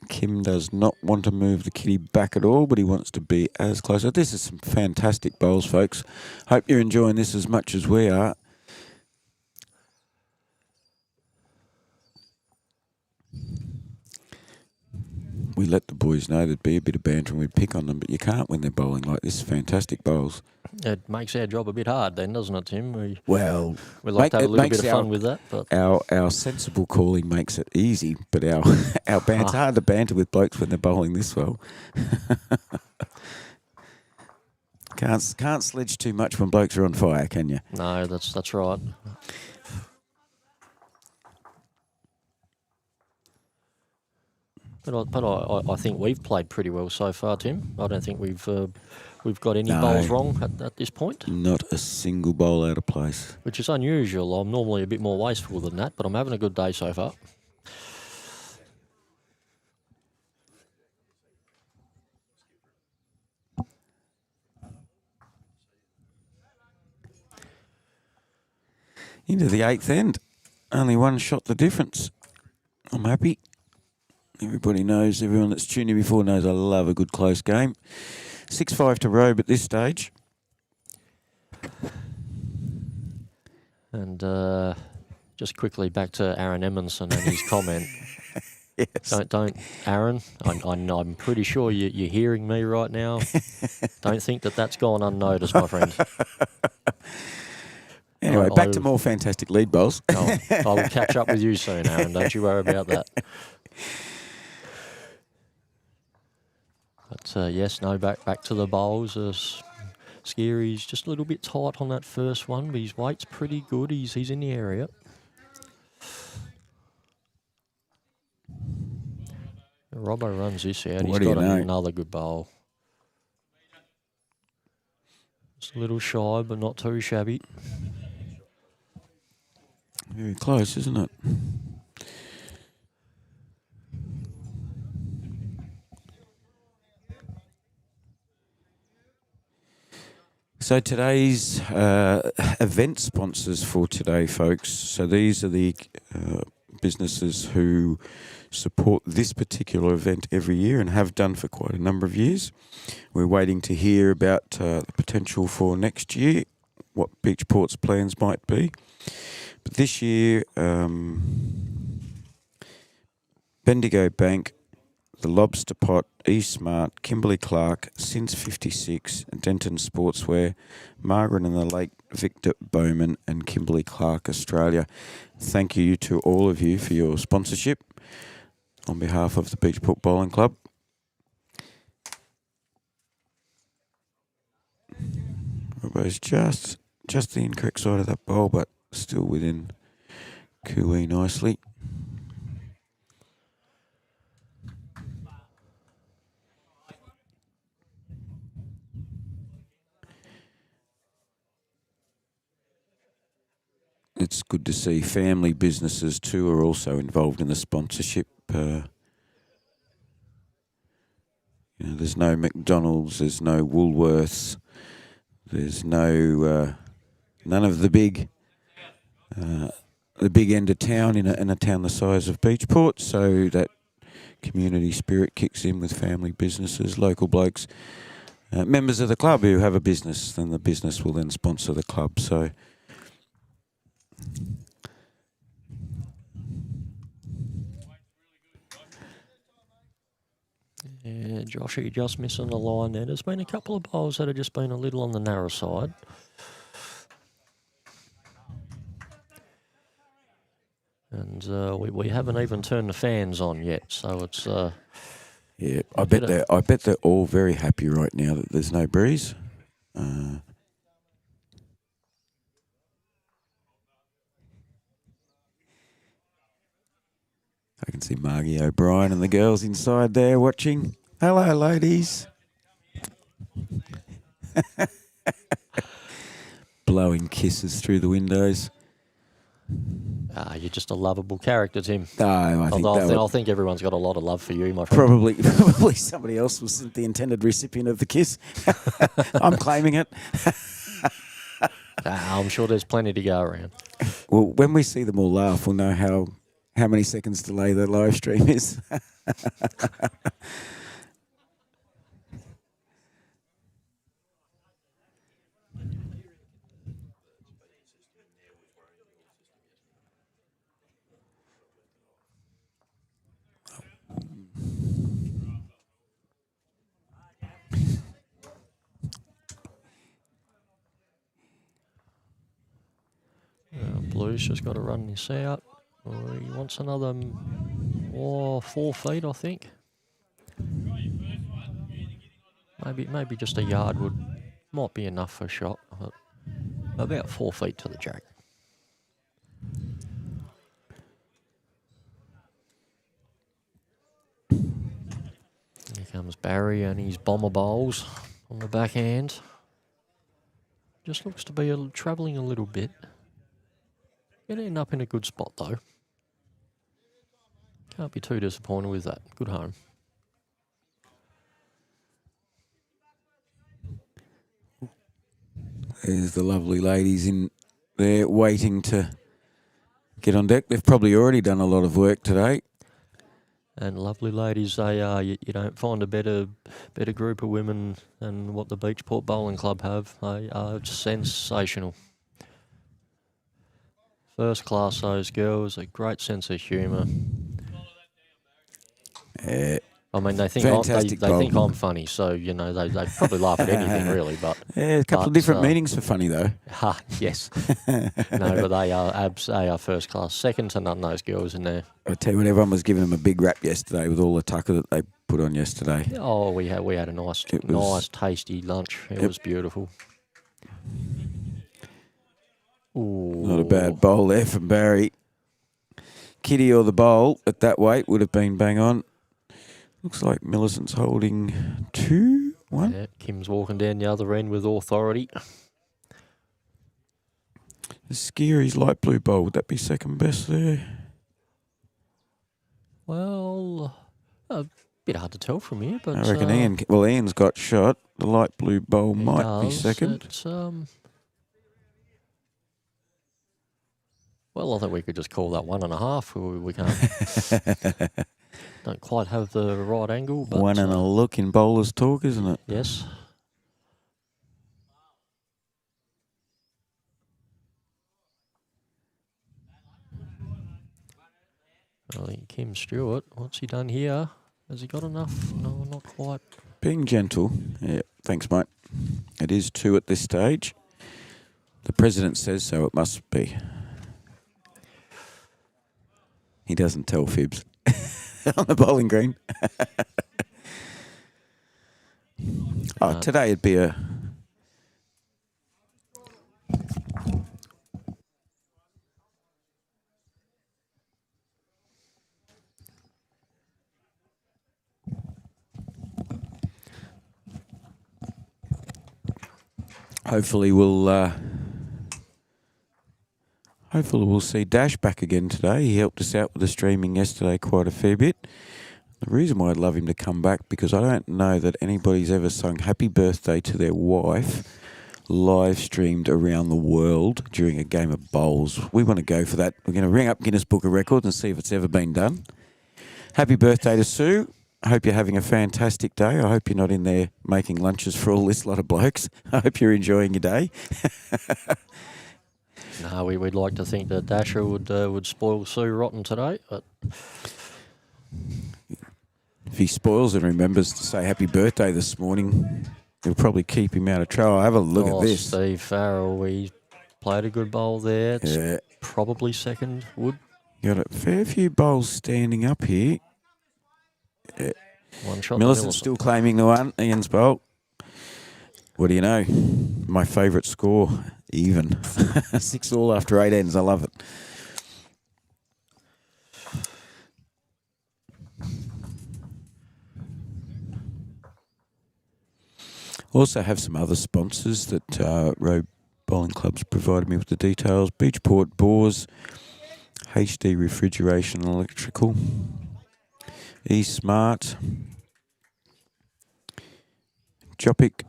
Kim does not want to move the kitty back at all, but he wants to be as close. This is some fantastic bowls, folks. Hope you're enjoying this as much as we are. We let the boys know there'd be a bit of banter and we'd pick on them, but you can't when they're bowling like this. Fantastic bowls. It makes our job a bit hard then, doesn't it, Tim? We like to have a little bit of fun with that. But our sensible calling makes it easy, but our banter, hard to banter with blokes when they're bowling this well. Can't sledge too much when blokes are on fire, can you? No, that's right. I think we've played pretty well so far, Tim. I don't think we've got any No. bowls wrong at this point. Not a single bowl out of place. Which is unusual. I'm normally a bit more wasteful than that, but I'm having a good day so far. Into the 8th end. Only one shot the difference. I'm happy. Everybody knows, everyone that's tuned in before knows I love a good close game. 6-5 to Robe at this stage. And just quickly back to Aaron Emerson and his comment. Yes. Don't, Aaron. I'm pretty sure you're hearing me right now. Don't think that's gone unnoticed, my friend. Anyway, back to more fantastic lead bowls. I will catch up with you soon, Aaron. Don't you worry about that. But yes, no, back to the bowls. Scary's just a little bit tight on that first one, but his weight's pretty good. He's in the area. Robbo runs this out. He's got another good bowl. Just a little shy, but not too shabby. Very close, isn't it? So today's event sponsors for today, folks. So these are the businesses who support this particular event every year and have done for quite a number of years. We're waiting to hear about the potential for next year, what Beachport's plans might be. But this year, Bendigo Bank, the Lobster Pot, eSmart, Kimberly Clark, Sins 56, Denton Sportswear, Margaret and the Lake Victor Bowman, and Kimberly Clark Australia. Thank you to all of you for your sponsorship on behalf of the Beachport Bowling Club. Everybody's just the incorrect side of that bowl, but still within QE nicely. It's good to see family businesses too are also involved in the sponsorship. There's no McDonald's, there's no Woolworths, there's no none of the big end of town in a town the size of Beachport. So that community spirit kicks in with family businesses, local blokes, members of the club who have a business. Then the business will then sponsor the club. So. Yeah, Joshy just missing the line there. There's been a couple of bowls that have just been a little on the narrow side. And we haven't even turned the fans on yet, so it's... yeah, I bet they're all very happy right now that there's no breeze. I can see Margie O'Brien and the girls inside there watching. Hello, ladies. Blowing kisses through the windows. You're just a lovable character, Tim. No, I think everyone's got a lot of love for you, my friend. Probably somebody else was the intended recipient of the kiss. I'm claiming it. I'm sure there's plenty to go around. Well, when we see them all laugh, we'll know how many seconds delay the live stream is. Blue's just got to run this out. He wants another 4 feet, I think. Maybe just a yard might be enough for a shot. But about 4 feet to the jack. comes Barry and his bomber bowls on the backhand. Just looks to be travelling a little bit. Going to end up in a good spot though. Can't be too disappointed with that. Good home. There's the lovely ladies in there waiting to get on deck. They've probably already done a lot of work today. And lovely ladies, they are. You don't find a better group of women than what the Beachport Bowling Club have. They are sensational. First class, those girls. A great sense of humour. I mean, they think I'm funny, so you know they probably laugh at anything really. But a couple of different meanings for funny though. Yes, no, but they are first class. Second to none, those girls in there. I tell you what, everyone was giving them a big rap yesterday with all the tucker that they put on yesterday. Oh, we had a nice tasty lunch. It was beautiful. Ooh. Not a bad bowl there from Barry. Kitty or the bowl at that weight would have been bang on. Looks like Millicent's holding 2-1. Yeah, Kim's walking down the other end with authority. The Skeery's light blue bowl, would that be second best there? Well, a bit hard to tell from here, but I reckon Ian's got shot. The light blue bowl might be second. Well, I think we could just call that 1.5. We can't. Don't quite have the right angle, but one and a look in bowler's talk, isn't it? Yes. I think Kim Stewart, what's he done here? Has he got enough? No, not quite. Being gentle. Yeah, thanks, mate. It is 2 at this stage. The president says so, it must be. He doesn't tell fibs on the bowling green. Today it'd be a... Hopefully we'll see Dash back again today. He helped us out with the streaming yesterday quite a fair bit. The reason why I'd love him to come back, because I don't know that anybody's ever sung happy birthday to their wife live streamed around the world during a game of bowls. We want to go for that. We're going to ring up Guinness Book of Records and see if it's ever been done. Happy birthday to Sue. I hope you're having a fantastic day. I hope you're not in there making lunches for all this lot of blokes. I hope you're enjoying your day. No, we'd like to think that Dasher would spoil Sue rotten today, but if he spoils and remembers to say happy birthday this morning, it'll probably keep him out of trouble. Have a look at this. Steve Farrell, we played a good bowl there. It's probably second wood. Got a fair few bowls standing up here. One shot. Millicent's still claiming the one. Ian's bowl. What do you know? My favourite score, even. 6-all after 8 ends. I love it. Also have some other sponsors that Road Bowling Club's provided me with the details. Beachport Bores, HD Refrigeration and Electrical, eSmart, Jopic.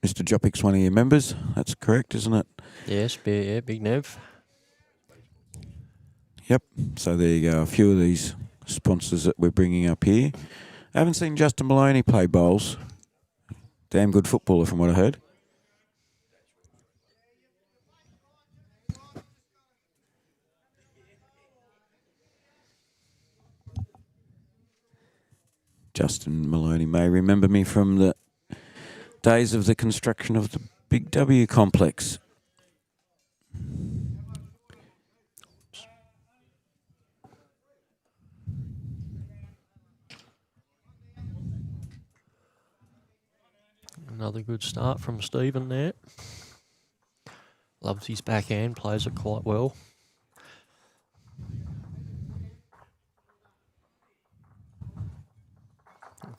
Mr. Jopic's one of your members. That's correct, isn't it? Yes, Big Nev. Yep. So there you go. A few of these sponsors that we're bringing up here. I haven't seen Justin Maloney play bowls. Damn good footballer from what I heard. Justin Maloney may remember me from the days of the construction of the Big W complex. Another good start from Stephen there. Loves his backhand, plays it quite well.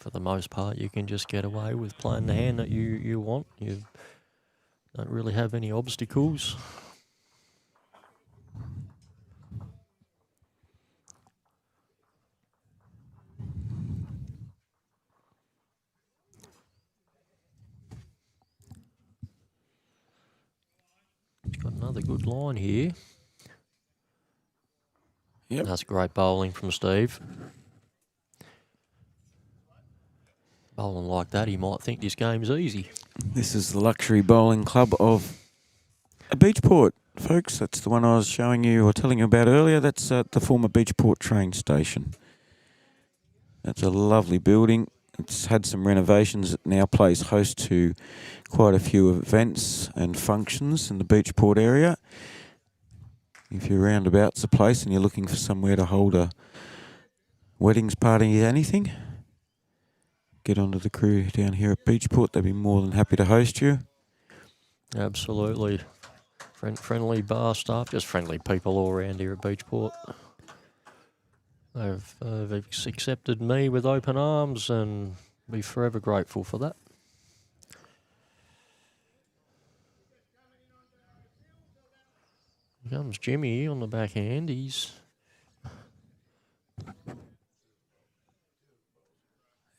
for the most part, you can just get away with playing the hand that you want. You don't really have any obstacles. Got another good line here. Yep. That's great bowling from Steve. Bowling like that, he might think this game's easy. This is the luxury bowling club of Beachport, folks. That's the one I was showing you or telling you about earlier. That's the former Beachport train station. That's a lovely building. It's had some renovations. It now plays host to quite a few events and functions in the Beachport area. If you're roundabouts the place and you're looking for somewhere to hold a weddings party, anything, get onto the crew down here at Beachport. They'd be more than happy to host you. Absolutely. Friendly bar staff, just friendly people all around here at Beachport. They've accepted me with open arms and be forever grateful for that. Here comes Jimmy on the backhand. He's...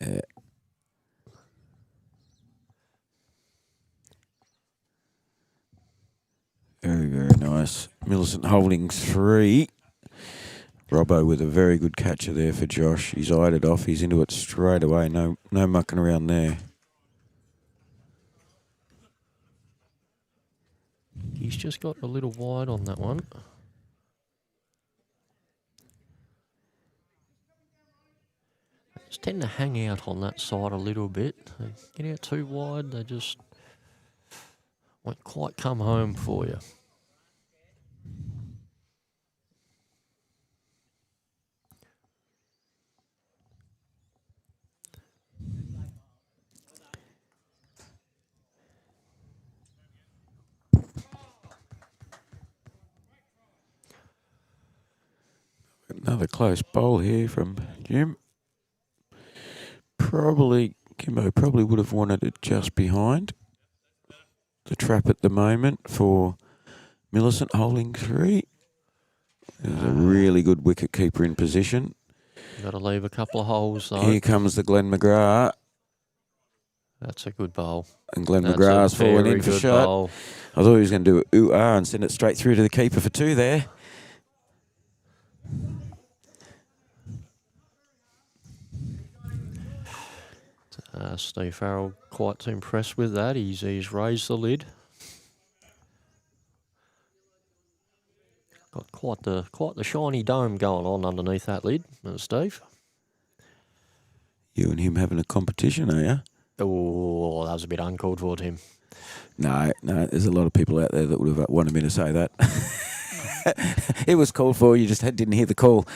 Yeah. Very, very nice. Millicent holding 3. Robbo with a very good catcher there for Josh. He's eyed it off. He's into it straight away. No mucking around there. He's just got a little wide on that one. They just tend to hang out on that side a little bit. They get out too wide, they just won't quite come home for you. Another close bowl here from Jim. Kimbo probably would have wanted it just behind the trap at the moment for Millicent holding 3. There's a really good wicket keeper in position. Got to leave a couple of holes though. Here comes the Glenn McGrath. That's a good bowl. And Glenn McGrath's falling in for shot. Bowl. I thought he was going to do an ooh-ah and send it straight through to the keeper for 2 there. Steve Farrell quite impressed with that. He's raised the lid. Got quite the shiny dome going on underneath that lid, Steve. You and him having a competition, are you? Oh, that was a bit uncalled for, Tim. No, there's a lot of people out there that would have wanted me to say that. It was called for, you just didn't hear the call.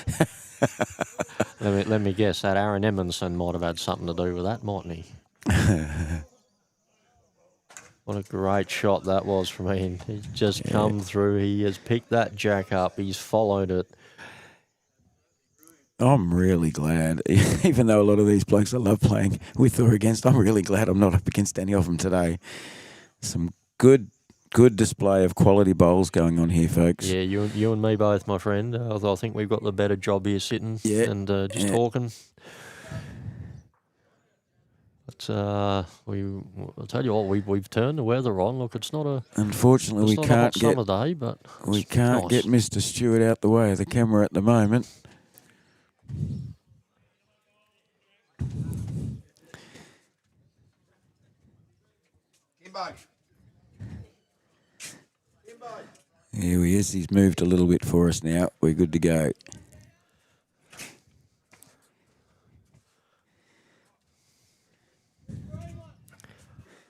Let me guess, that Aaron Edmondson might have had something to do with that, mightn't he? What a great shot that was from him. He's just come through. He has picked that jack up. He's followed it. I'm really glad, even though a lot of these blokes I love playing with or against, I'm really glad I'm not up against any of them today. Some good display of quality bowls going on here, folks. Yeah, you and me both, my friend. I think we've got the better job here sitting and just talking. But I'll tell you what, we've turned the weather on. Look, it's not a unfortunately we can't get summer day, but we can't get Mr. Stewart out the way of the camera at the moment. Here he is. He's moved a little bit for us now. We're good to go.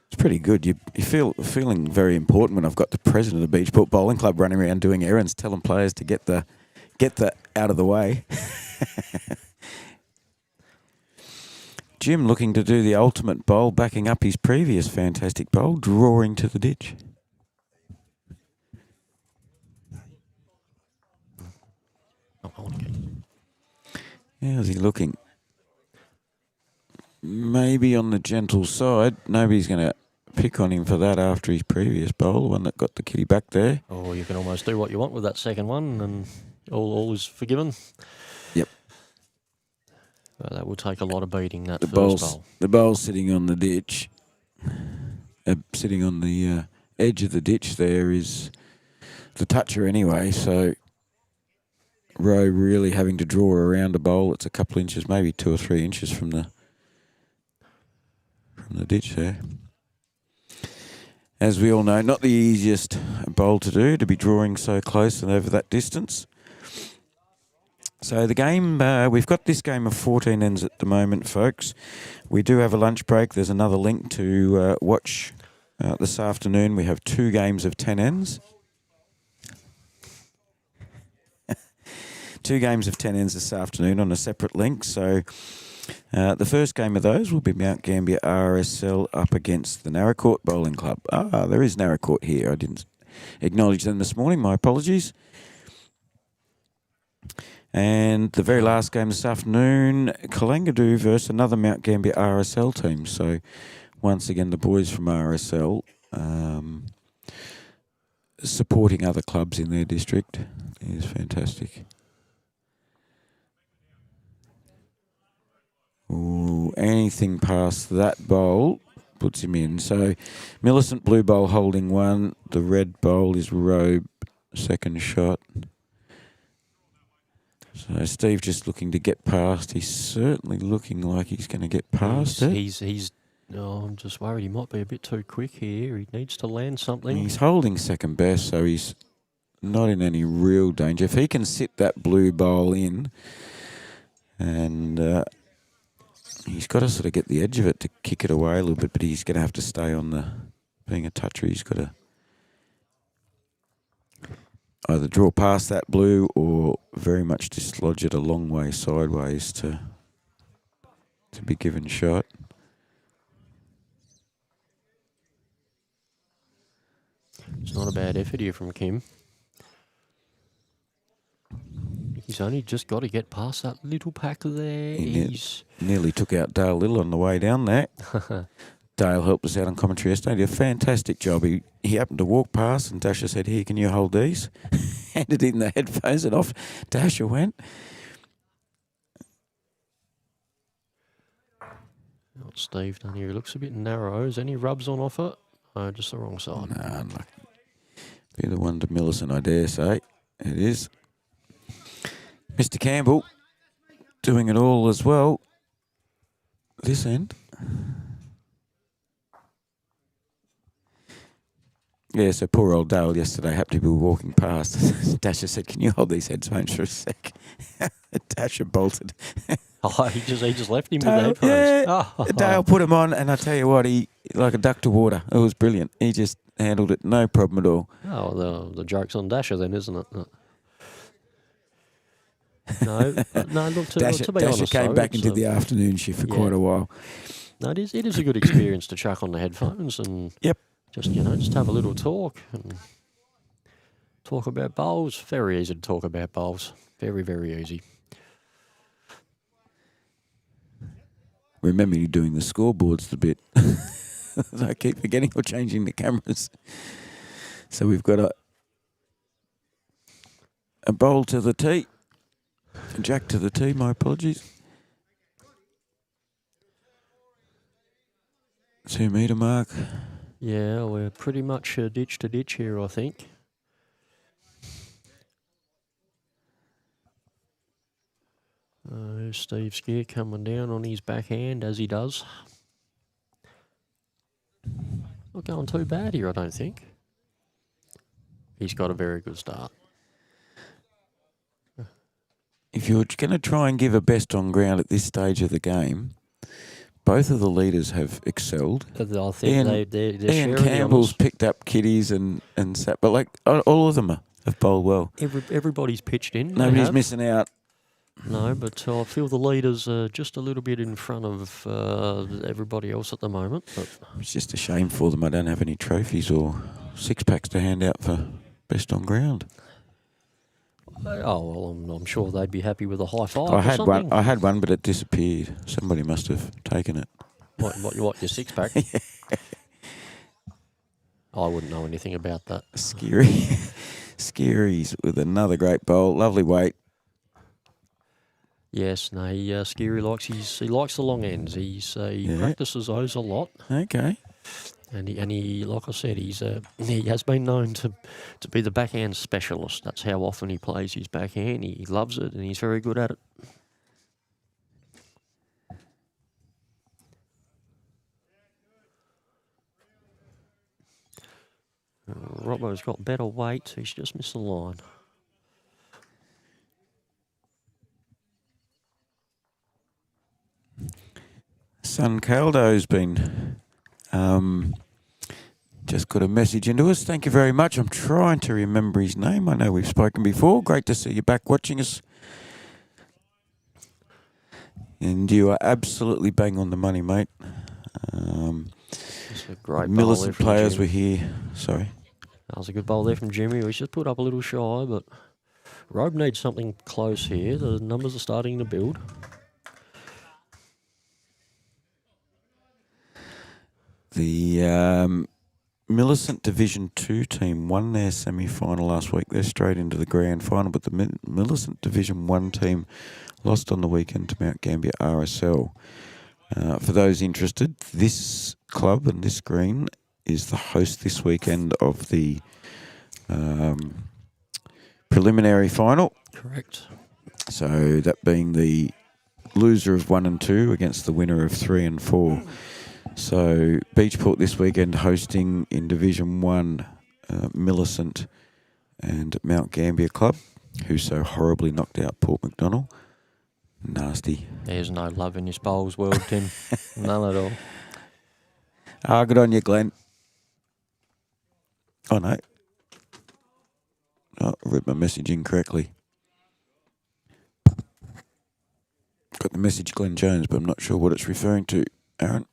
It's pretty good. You feeling very important when I've got the president of the Beachport Bowling Club running around doing errands, telling players to get the out of the way. Jim looking to do the ultimate bowl, backing up his previous fantastic bowl, drawing to the ditch. How's he looking? maybe on the gentle side. Nobody's going to pick on him for that after his previous bowl, the one that got the kitty back there. Oh, you can almost do what you want with that second one, and all is forgiven. Yep. That will take a lot of beating, that first bowl. The bowl's sitting on the ditch. Sitting on the edge of the ditch there is the toucher anyway, so Rowe really having to draw around a bowl. It's a couple of inches, maybe 2 or 3 inches from the ditch there. As we all know, not the easiest bowl to do, to be drawing so close and over that distance. So the game, we've got this game of 14 ends at the moment, folks. We do have a lunch break. There's another link to watch this afternoon. We have 2 games of 10 ends. 2 games of 10 ends this afternoon on a separate link. So the first game of those will be Mount Gambier RSL up against the Narracourt Bowling Club. There is Narracourt here. I didn't acknowledge them this morning. My apologies. And the very last game this afternoon, Kalangadoo versus another Mount Gambier RSL team. So once again, the boys from RSL supporting other clubs in their district is fantastic. Ooh, anything past that bowl puts him in. So Millicent blue bowl holding 1. The red bowl is Robe, second shot. So Steve just looking to get past. He's certainly looking like he's going to get past it. I'm just worried he might be a bit too quick here. He needs to land something. He's holding second best, so he's not in any real danger. If he can sit that blue bowl in, and he's got to sort of get the edge of it to kick it away a little bit, but he's going to have to stay on the, being a toucher, he's got to either draw past that blue or very much dislodge it a long way sideways to be given shot. It's not a bad effort here from Kim. He's only just got to get past that little pack there. He nearly took out Dale Little on the way down there. Dale helped us out on commentary yesterday. He did a fantastic job. He happened to walk past and Dasher said, "Here, can you hold these?" Handed in the headphones and off Dasher went. What's Steve done here? He looks a bit narrow. Is any rubs on offer? Oh, just the wrong side. No, unlucky. Be the one to Millicent, I dare say. It is. Mr. Campbell doing it all as well. This end. Yeah, so poor old Dale yesterday happened to be walking past. Dasher said, "Can you hold these headphones for a sec?" Dasher bolted. He just left him Dale, with the headphones. Yeah, Dale put him on, and I tell you what, he like a duck to water. It was brilliant. He just handled it, no problem at all. Oh, the joke's on Dasher then, isn't it? No, look, to be honest, Dasher came back into the afternoon shift for quite a while. No, it is a good experience to chuck on the headphones and just have a little talk and talk about bowls. Very easy to talk about bowls. Very, very easy. Remember you doing the scoreboards the bit. I keep forgetting or changing the cameras. So we've got a bowl to the tee. Jack to the tee, my apologies. 2 metre mark. Yeah, we're pretty much ditch to ditch here, I think. Steve's gear coming down on his backhand as he does. Not going too bad here, I don't think. He's got a very good start. If you're going to try and give a best on ground at this stage of the game, both of the leaders have excelled. I think they're Ian Campbell's picked up kiddies and sat, but like all of them have bowled well. Everybody's pitched in. Nobody's missing out. No, but I feel the leaders are just a little bit in front of everybody else at the moment. But it's just a shame for them. I don't have any trophies or 6-packs to hand out for best on ground. Oh, well, I'm sure they'd be happy with a high five I or had something. one. I had one, but it disappeared. Somebody must have taken it. What, your 6-pack? I wouldn't know anything about that. Scary. Scaries with another great bowl. Lovely weight. Yes, no, Scary he likes the long ends. He practices those a lot. Okay. And he, like I said, he has been known to be the backhand specialist. That's how often he plays his backhand. He loves it, and he's very good at it. Robbo's got better weight. He's just missed the line. Son Caldo's been just got a message into us. Thank you very much. I'm trying to remember his name. I know we've spoken before. Great to see you back watching us. And you are absolutely bang on the money, mate. It's a great Millicent bowl players were here. Sorry. That was a good bowl there from Jimmy. We just put up a little shy, but Robe needs something close here. The numbers are starting to build. The Millicent Division 2 team won their semi-final last week. They're straight into the grand final, but the Millicent Division 1 team lost on the weekend to Mount Gambier RSL. For those interested, this club and this green is the host this weekend of the preliminary final. Correct. So that being the loser of 1 and 2 against the winner of 3 and 4. So Beachport this weekend hosting in Division 1 Millicent and Mount Gambier Club, who so horribly knocked out Port MacDonald. Nasty. There's no love in this bowls world, Tim. None at all. Good on you, Glenn. Oh, no. Oh, I read my message incorrectly. Got the message Glenn Jones, but I'm not sure what it's referring to. Aaron?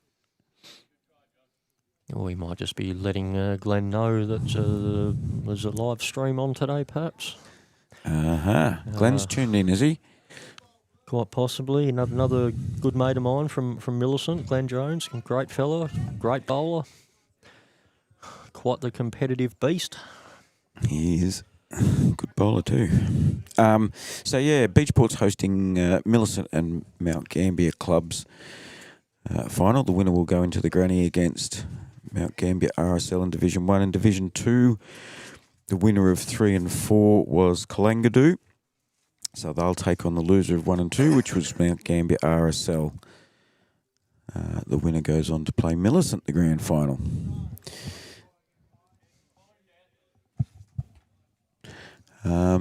We might just be letting Glenn know that there's a live stream on today, perhaps. Glenn's tuned in, is he? Quite possibly. Another good mate of mine from Millicent, Glenn Jones. Great fella, great bowler. Quite the competitive beast. He is. Good bowler too. So yeah, Beachport's hosting Millicent and Mount Gambier clubs final. The winner will go into the granny against Mount Gambier RSL in Division 1 and Division 2. The winner of 3 and 4 was Kalangadoo. So they'll take on the loser of 1 and 2, which was Mount Gambier RSL. The winner goes on to play Millicent the grand final.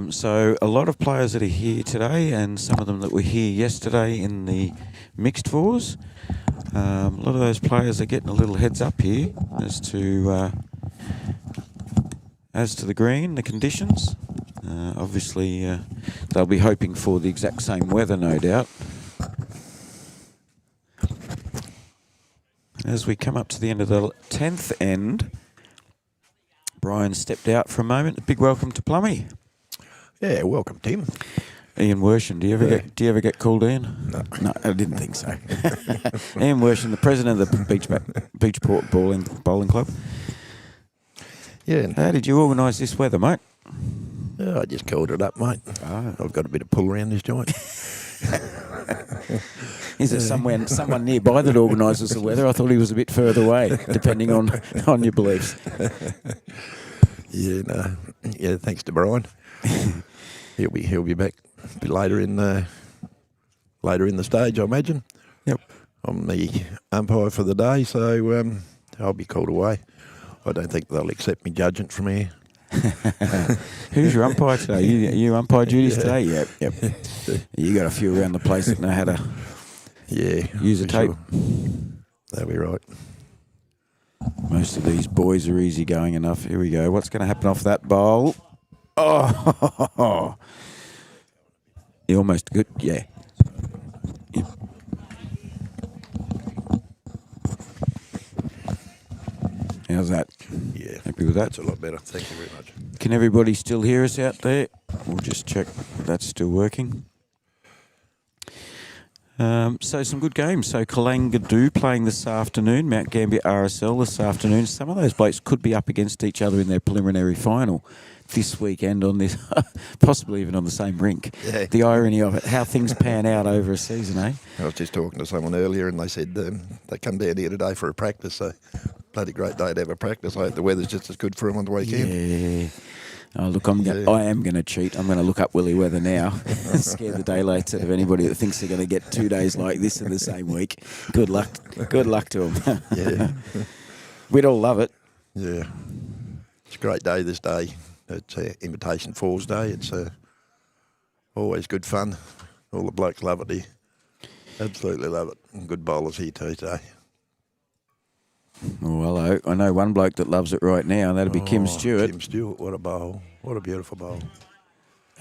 So a lot of players that are here today, and some of them that were here yesterday in the mixed fours. A lot of those players are getting a little heads up here as to the green, the conditions. Obviously, they'll be hoping for the exact same weather, no doubt. As we come up to the end of the 10th end, Brian stepped out for a moment. A big welcome to Plummy. Yeah, welcome, Tim. Ian Worsham, do you ever get called Ian? No, I didn't think so. Ian Worsham, the president of the Beachport Bowling Club. Yeah. How did you organise this weather, mate? I just called it up, mate. I've got a bit of pull around this joint. Is it someone nearby that organises the weather? I thought he was a bit further away, depending on your beliefs. Yeah, no. Yeah, thanks to Brian. He'll be back a bit later in the stage, I imagine. Yep. I'm the umpire for the day, so I'll be called away. I don't think they'll accept me judging from here. Who's your umpire today? You umpire duties today? Yep. You got a few around the place that know how to use a tape. Sure. That'll be right. Most of these boys are easygoing enough. Here we go. What's going to happen off that bowl? Oh, you almost good. Yeah. How's that? Yeah. Happy with that? That's a lot better. Thank you very much. Can everybody still hear us out there? We'll just check that's still working. So some good games. So Kalangadoo playing this afternoon, Mount Gambier RSL this afternoon. Some of those blokes could be up against each other in their preliminary final this weekend on this, possibly even on the same rink. Yeah. The irony of it, how things pan out over a season, eh? I was just talking to someone earlier and they said they come down here today for a practice, so bloody great day to have a practice. I hope the weather's just as good for them on the weekend. Yeah. Oh, look, I am going to cheat. I'm going to look up Willy Weather now and scare the daylights out of anybody that thinks they're going to get 2 days like this in the same week. Good luck. Good luck to them. Yeah. We'd all love it. Yeah. It's a great day this day. It's Invitation Falls Day. It's always good fun. All the blokes love it here. Absolutely love it. And good bowlers here too today. Oh, hello. I know one bloke that loves it right now, and that'll be Kim Stewart. Kim Stewart, what a bowl. What a beautiful bowl.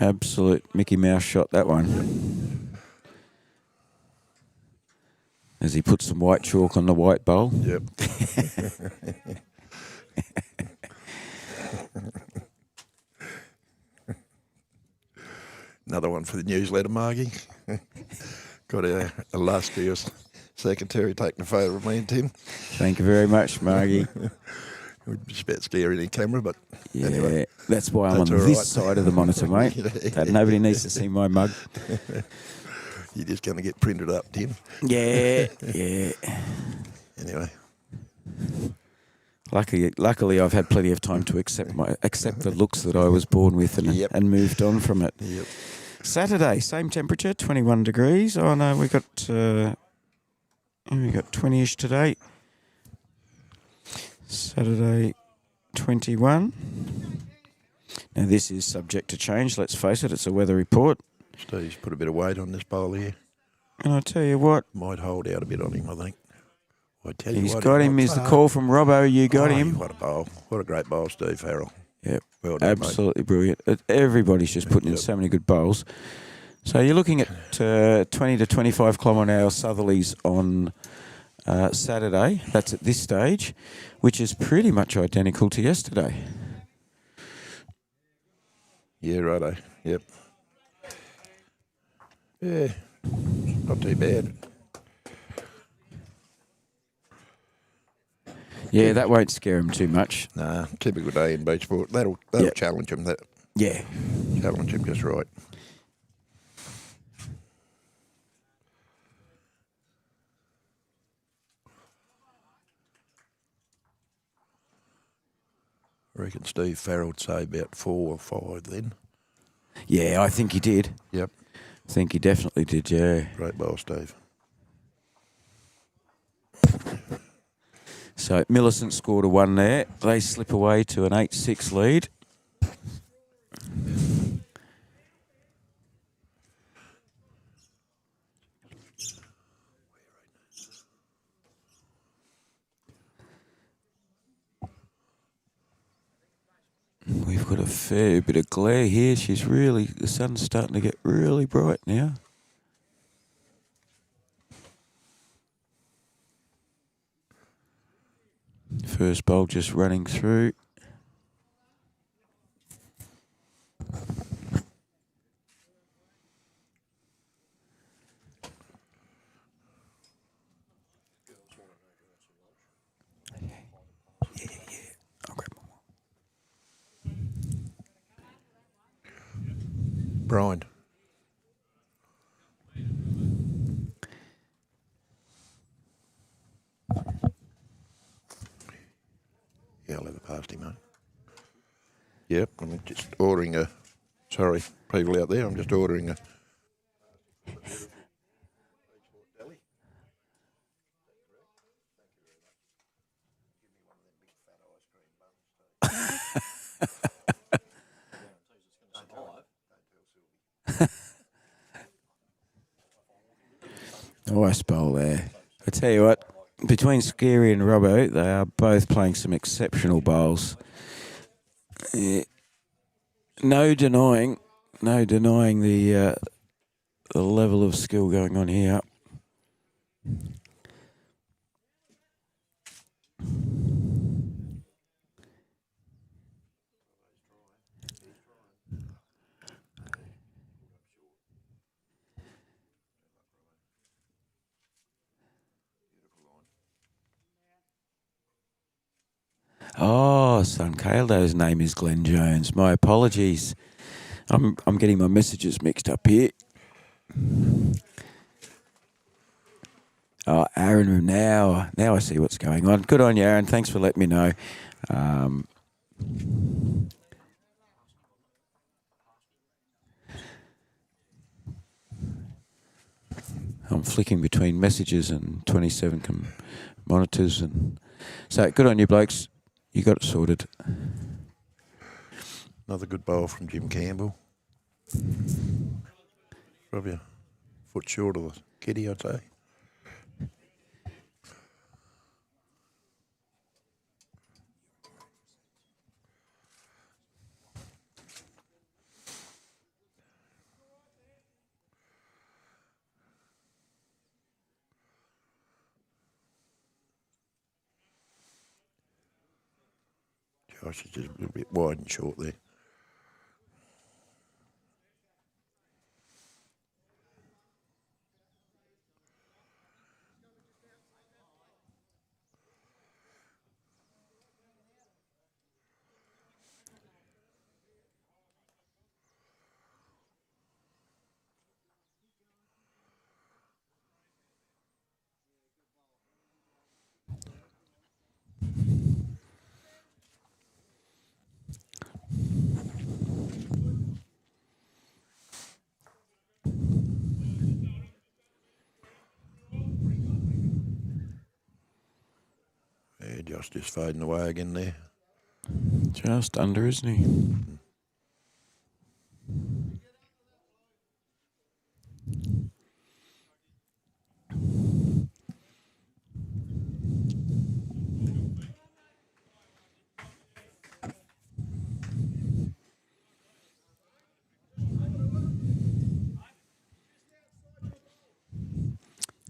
Absolute Mickey Mouse shot, that one. As he puts some white chalk on the white bowl. Yep. Another one for the newsletter, Margie. Got a illustrious secretary taking a photo of me and Tim. Thank you very much, Margie. It's a bit scary in camera, but Yeah, anyway. that's why I'm on That's all this right. side of the monitor, mate. Nobody needs to see my mug. You're just going to get printed up, Tim. Yeah, yeah. Anyway. Luckily, I've had plenty of time to accept the looks that I was born with and moved on from it. Yep. Saturday, same temperature, 21 degrees. Oh no, we got 20ish today. Saturday, 21. Now this is subject to change. Let's face it, it's a weather report. Steve's put a bit of weight on this bowl here. And I tell you what, Might hold out a bit on him, I think. I tell you he's what, got him. Is the call from Robbo? You got Oh, him. What a bowl. What a great bowl, Steve Farrell. Yep, Well done, absolutely brilliant. Everybody's just putting in so many good bowls. So you're looking at 20 to 25 km/h southerlies on Saturday. That's at this stage, which is pretty much identical to yesterday. Yeah, righto. Yep. Yeah, not too bad. Yeah, that won't scare him too much. Nah, typical day in Beachport. That'll Yep. challenge him. That Yeah. challenge him just right. I reckon Steve Farrell would say about 4 or 5 then. Yeah, I think he did. Yep. I think he definitely did, yeah. Great bowl, Steve. So Millicent scored a 1 there. They slip away to an 8-6 lead. We've got a fair bit of glare here. The sun's starting to get really bright now. First bowl just running through. Yeah. I'll grab one more. Brian. Yeah, I'll have it past him, mate. Yep, I'm just ordering a... Sorry, people out there, I'm just ordering a... Nice bowl there. I tell you what, between Scary and Robbo, they are both playing some exceptional bowls. No denying the level of skill going on here. Oh, son Caldo's name is Glenn Jones. My apologies. I'm getting my messages mixed up here. Oh, Aaron, now I see what's going on. Good on you, Aaron. Thanks for letting me know. I'm flicking between messages and 27 monitors, and so good on you, blokes. You got it sorted. Another good bowl from Jim Campbell. Probably a foot short of the kitty, I'd say. Josh is just a little bit wide and short there. Yeah, Josh just fading away again there. Just under, isn't he?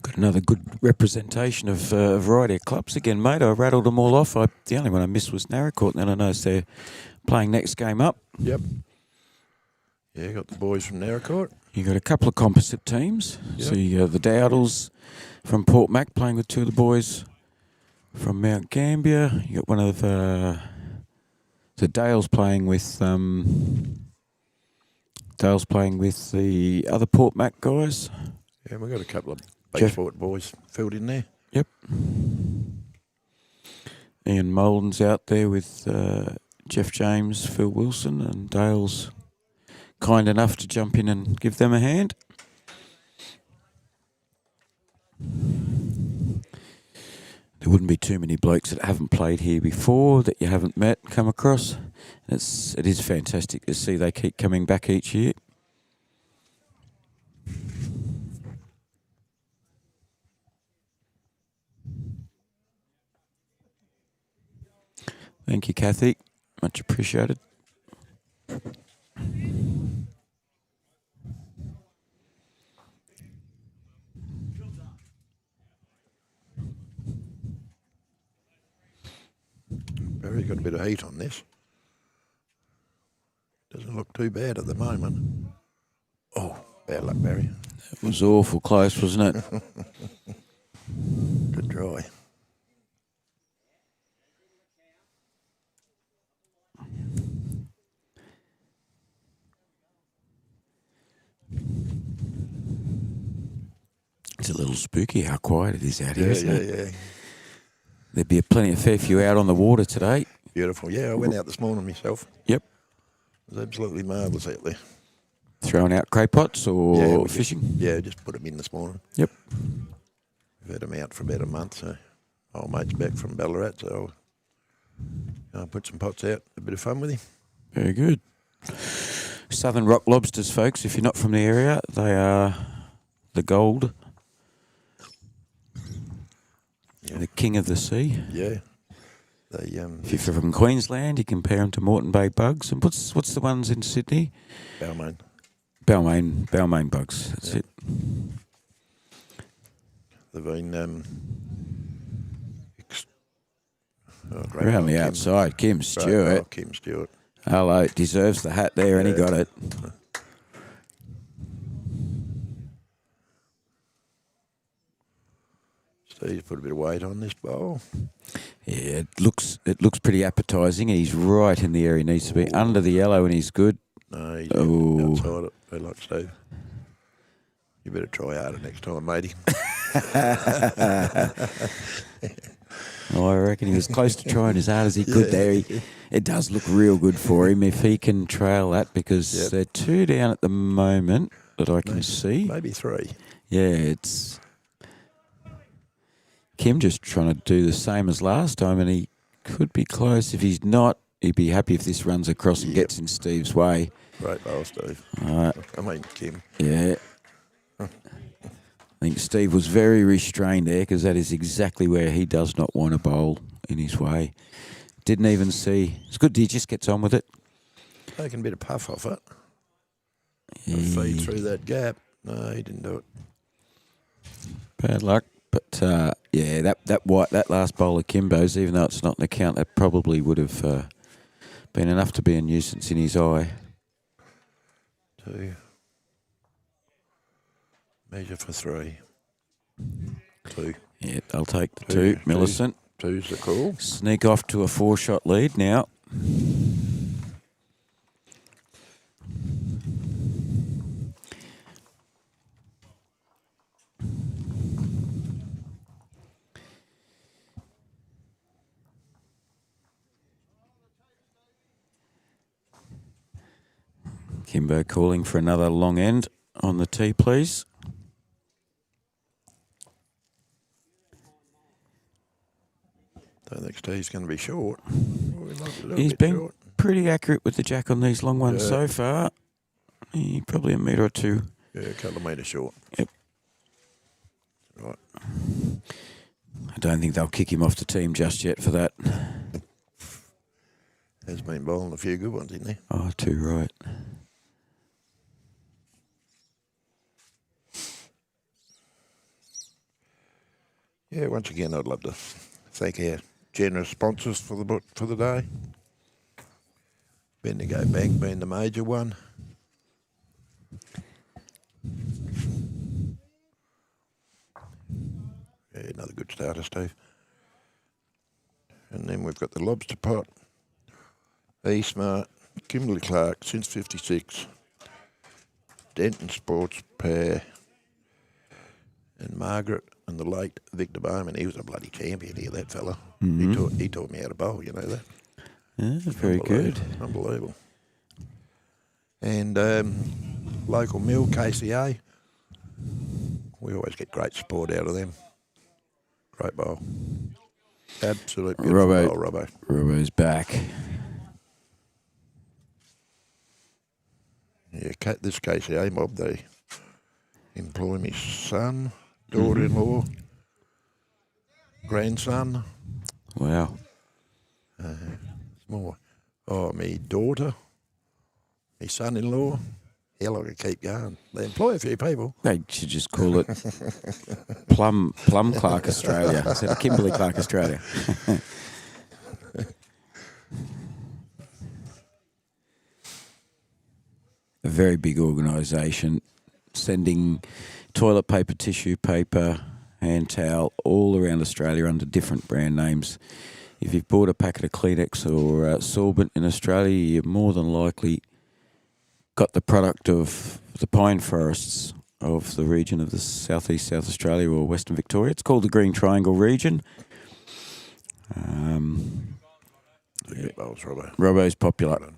Got another good representation of a variety of clubs again, mate. I rattled them all off. The only one I missed was Narracourt, and then I noticed they're playing next game up. Yep. Yeah, got the boys from Narracourt. You got a couple of composite teams. Yep. So you got the Dowdles from Port Mac playing with two of the boys from Mount Gambier. You got one of the Dale's playing with the other Port Mac guys. Yeah, we got a couple of Beachport boys filled in there. Yep. Ian Molden's out there with Jeff James, Phil Wilson, and Dale's kind enough to jump in and give them a hand. There wouldn't be too many blokes that haven't played here before, that you haven't met, come across. It is fantastic to see they keep coming back each year. Thank you, Kathy. Much appreciated. Barry's got a bit of heat on this. Doesn't look too bad at the moment. Oh, bad luck, Barry. It was awful close, wasn't it? Good try. It's a little spooky how quiet it is out here, isn't it? Yeah. There'd be a fair few out on the water today. Beautiful. Yeah, I went out this morning myself. Yep. It was absolutely marvellous out there. Throwing out cray pots or we fishing? Just put them in this morning. Yep. We've had them out for about a month, so old mate's back from Ballarat, so I'll put some pots out, a bit of fun with him. Very good. Southern rock lobsters, folks, if you're not from the area, they are the gold. Yeah. The king of the sea. Yeah. They, if you're from Queensland, you compare them to Moreton Bay bugs. And what's the ones in Sydney? Balmain. Balmain bugs. That's it. They've been around the outside. Kim Stewart. Oh, Kim Stewart. Hello, deserves the hat there, and he got it. Steve's put a bit of weight on this bowl. Yeah, it looks pretty appetising. He's right in the area he needs to be. Under the yellow, and he's good. No, he's Oh. outside it. They like Steve. You better try harder next time, matey. I reckon he was close to trying as hard as he could there. It does look real good for him if he can trail that, because they're 2 down at the moment that I can see. Maybe 3. Yeah, it's Kim just trying to do the same as last time, and he could be close. If he's not, he'd be happy if this runs across and gets in Steve's way. Great bowl, Steve. I mean, Kim. Yeah. I think Steve was very restrained there, because that is exactly where he does not want a bowl in his way. Didn't even see. It's good he just gets on with it. Taking a bit of puff off it. Feed through that gap. No, he didn't do it. Bad luck. But, that last bowl of Kimbo's, even though it's not an account, that probably would have been enough to be a nuisance in his eye. 2. Measure for 3. 2. Yeah, I'll take the 2. Millicent. 2's the call. Sneak off to a 4-shot lead now. Kimbo calling for another long end on the tee, please. Don't think Steve's going to be short. He's been pretty accurate with the jack on these long ones so far. Probably a metre or 2. Yeah, a couple of metres short. Yep. Right. I don't think they'll kick him off the team just yet for that. Has been bowling a few good ones, isn't he? Oh, too right. Yeah, once again, I'd love to thank our generous sponsors for the day. Bendigo Bank being the major one. Yeah, another good starter, Steve. And then we've got the Lobster Pot, E-Smart, Kimberley Clark since 56, Denton Sports Pair, and Margaret and the late Victor Bowman. He was a bloody champion here, that fella. Mm-hmm. He taught me how to bowl, you know that. Yeah, very good. Unbelievable. And local mill, KCA. We always get great support out of them. Great bowl. Absolute beautiful bowl, Robbo. Robbo's back. Yeah, this KCA mob, they employ me son, daughter-in-law, grandson. Wow. More. Oh, me daughter, me son-in-law. Hell, I could keep going. They employ a few people. They should just call it Plum Clark Australia instead of Kimberley Clark Australia. A very big organisation, sending toilet paper, tissue paper, hand towel all around Australia under different brand names. If you've bought a packet of Kleenex or Sorbent in Australia, you're more than likely got the product of the pine forests of the region of the southeast South Australia or Western Victoria. It's called the Green Triangle region. Robbo's popular.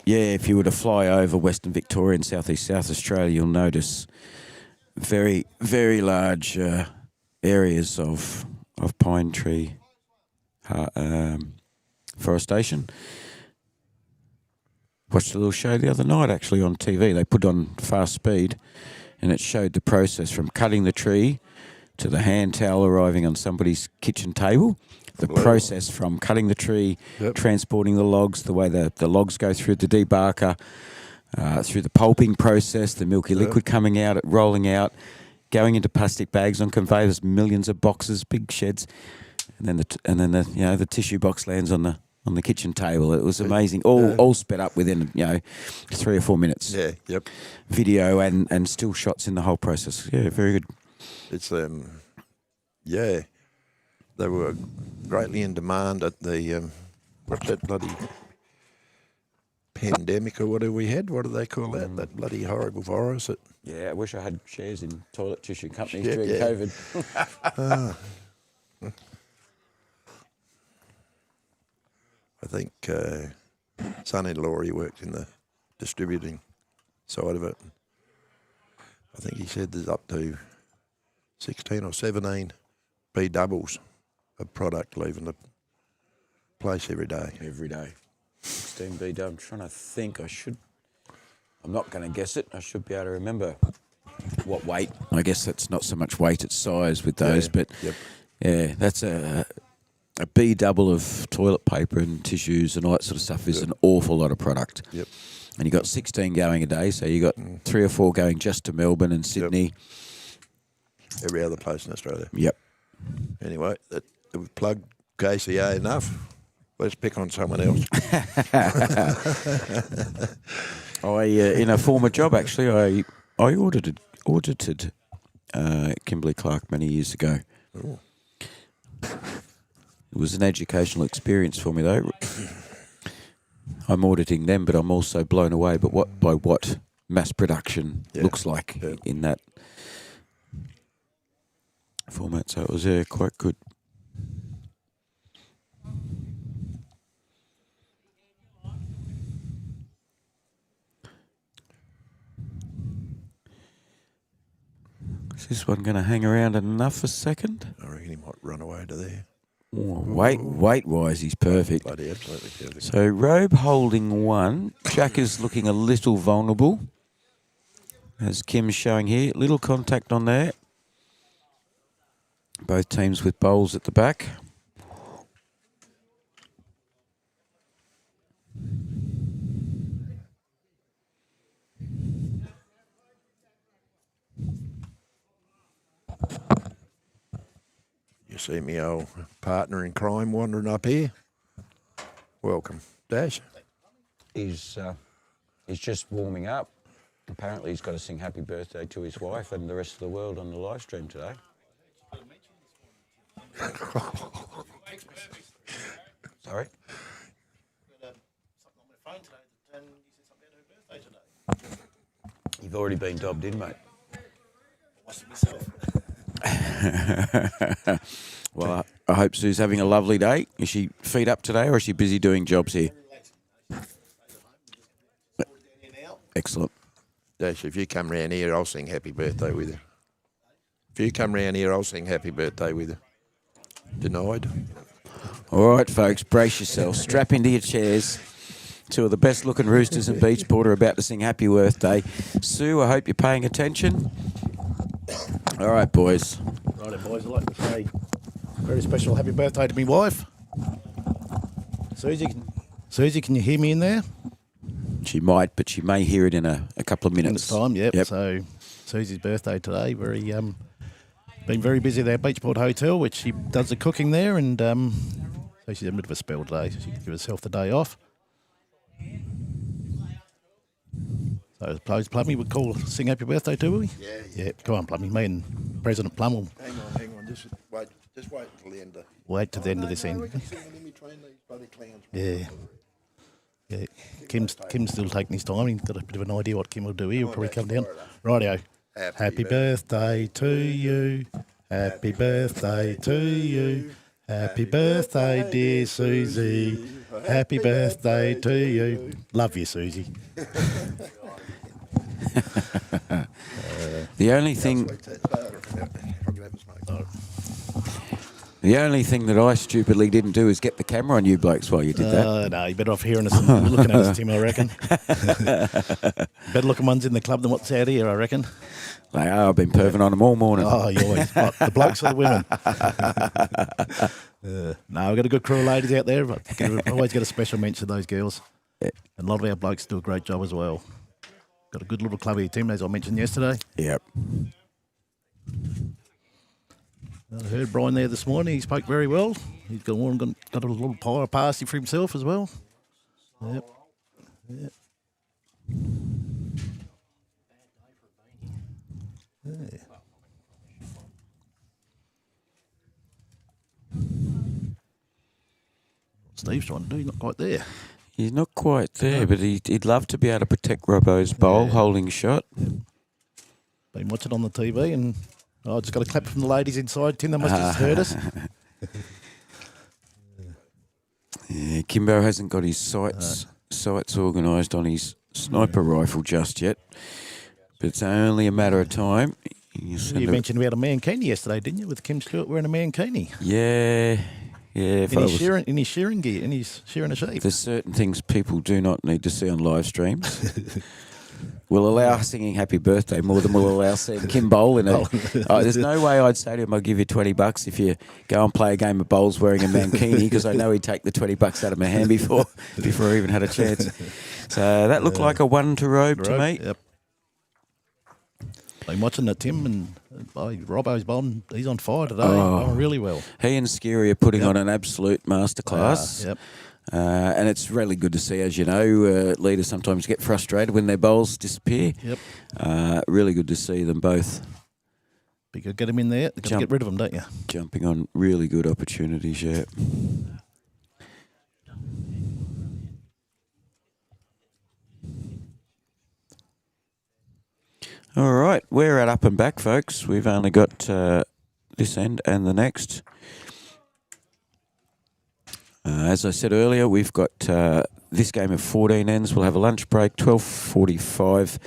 If you were to fly over Western Victoria and southeast South Australia, you'll notice very, very large areas of pine tree forestation. Watched a little show the other night actually on TV. They put on fast speed and it showed the process from cutting the tree to the hand towel arriving on somebody's kitchen table. The process from cutting the tree, transporting the logs, the way the logs go through the debarker, through the pulping process, the milky liquid coming out, rolling out, going into plastic bags on conveyors, millions of boxes, big sheds, and then the tissue box lands on the kitchen table. It was amazing. All sped up within 3 or 4 minutes. Yeah, yep. Video and still shots in the whole process. Yeah, very good. It's yeah, they were greatly in demand at the what's that bloody pandemic or whatever we had? What do they call that? That bloody horrible virus. That, Yeah, I wish I had shares in toilet tissue companies Shit, during yeah. COVID. I think son-in-law, he worked in the distributing side of it. I think he said there's up to 16 or 17 B doubles of product leaving the place every day. Every day. 16B dub. I'm trying to think. I'm not going to guess it. I should be able to remember what weight. I guess that's not so much weight, it's size with those. Yeah, But yep. yeah, that's a B double of toilet paper and tissues and all that sort of stuff is an awful lot of product. Yep. And you got 16 going a day, so you got 3 or 4 going just to Melbourne and Sydney. Every other place in Australia. Yep. Anyway, we've plugged KCA enough. Let's pick on someone else. In a former job, actually, I audited Kimberly Clark many years ago. Ooh. It was an educational experience for me, though. I'm auditing them, but I'm also blown away by what mass production looks like in that format. So it was quite good. Is this one going to hang around enough a second? I reckon he might run away to there. Oh, weight-wise, he's perfect. Bloody absolutely perfect. So Robe holding 1. Jack is looking a little vulnerable, as Kim's showing here. Little contact on there. Both teams with bowls at the back. You see me old partner in crime wandering up here? Welcome. Dash? He's just warming up. Apparently he's got to sing happy birthday to his wife and the rest of the world on the live stream today. Sorry? You've already been dobbed in, mate. Well, I hope Sue's having a lovely day. Is she feet up today or is she busy doing jobs here? Excellent. Dash, if you come round here, I'll sing happy birthday with you. If you come round here, I'll sing happy birthday with you. Denied? All right, folks, brace yourselves. Strap into your chairs. 2 of the best-looking roosters in Beachport are about to sing happy birthday. Sue, I hope you're paying attention. All right, boys. Right, boys, I'd like to say a very special happy birthday to my wife. Susie, can you hear me in there? She might, but she may hear it in a couple of minutes. Minutes time, yep. So Susie's birthday today. Been very busy at our Beachport Hotel, which she does the cooking there, and so she's had a bit of a spell today, so she can give herself the day off. So I suppose Plummy would sing happy birthday to her? Yeah. Yeah, come on, Plummy. Me and President Plum will Hang on. Just wait until the end of... wait to the end of this end. Yeah. Yeah, Kim's still taking his time. He's got a bit of an idea what Kim will do here. He'll probably come down. Rightio. Happy birthday to you. Happy birthday to you. Happy birthday, dear Susie. Happy birthday to you. Love you, Susie. The only thing that I stupidly didn't do is get the camera on you blokes while you did that. No, you're better off hearing us and looking at us, Tim, I reckon. Better looking ones in the club than what's out here, I reckon. They are. I've been perving on them all morning. Oh, you always the blokes or the women. No, we've got a good crew of ladies out there, but always get a special mention of those girls. Yeah. And a lot of our blokes do a great job as well. Got a good little club here, Tim, as I mentioned yesterday. Yep. I heard Brian there this morning. He spoke very well. He's got a little pie of parsley for himself as well. Yep. Yep. Yeah. Steve's trying to do. He's not quite there. He's not quite there, but he'd love to be able to protect Robbo's bowl holding shot. Been watching on the TV and I just got a clap from the ladies inside. Tim, they must have heard us. Yeah, Kimbo hasn't got his sights organised on his sniper rifle just yet, but it's only a matter of time. You mentioned about a mankini yesterday, didn't you, with Kim Stewart wearing a mankini? Yeah. In his shearing gear, in his shearing a sheep. There's certain things people do not need to see on live streams. We'll allow singing Happy Birthday more than we'll allow seeing Kim bowl in it. There's no way I'd say to him, I'll give you $20 if you go and play a game of bowls wearing a mankini, because I know he'd take the $20 out of my hand before I even had a chance. So that looked like a one to Robe to me. Yep. Been watching the Tim and Robbo's bowling. He's on fire today. Bowling really well. He and Scary are putting on an absolute masterclass. Yep. And it's really good to see, as you know, leaders sometimes get frustrated when their bowls disappear. Yep. Really good to see them both. But you got to get them in there. You've got to get rid of them, don't you? Jumping on really good opportunities, yeah. All right, we're at up and back, folks. We've only got this end and the next. As I said earlier, we've got this game of 14 ends. We'll have a lunch break, 12:45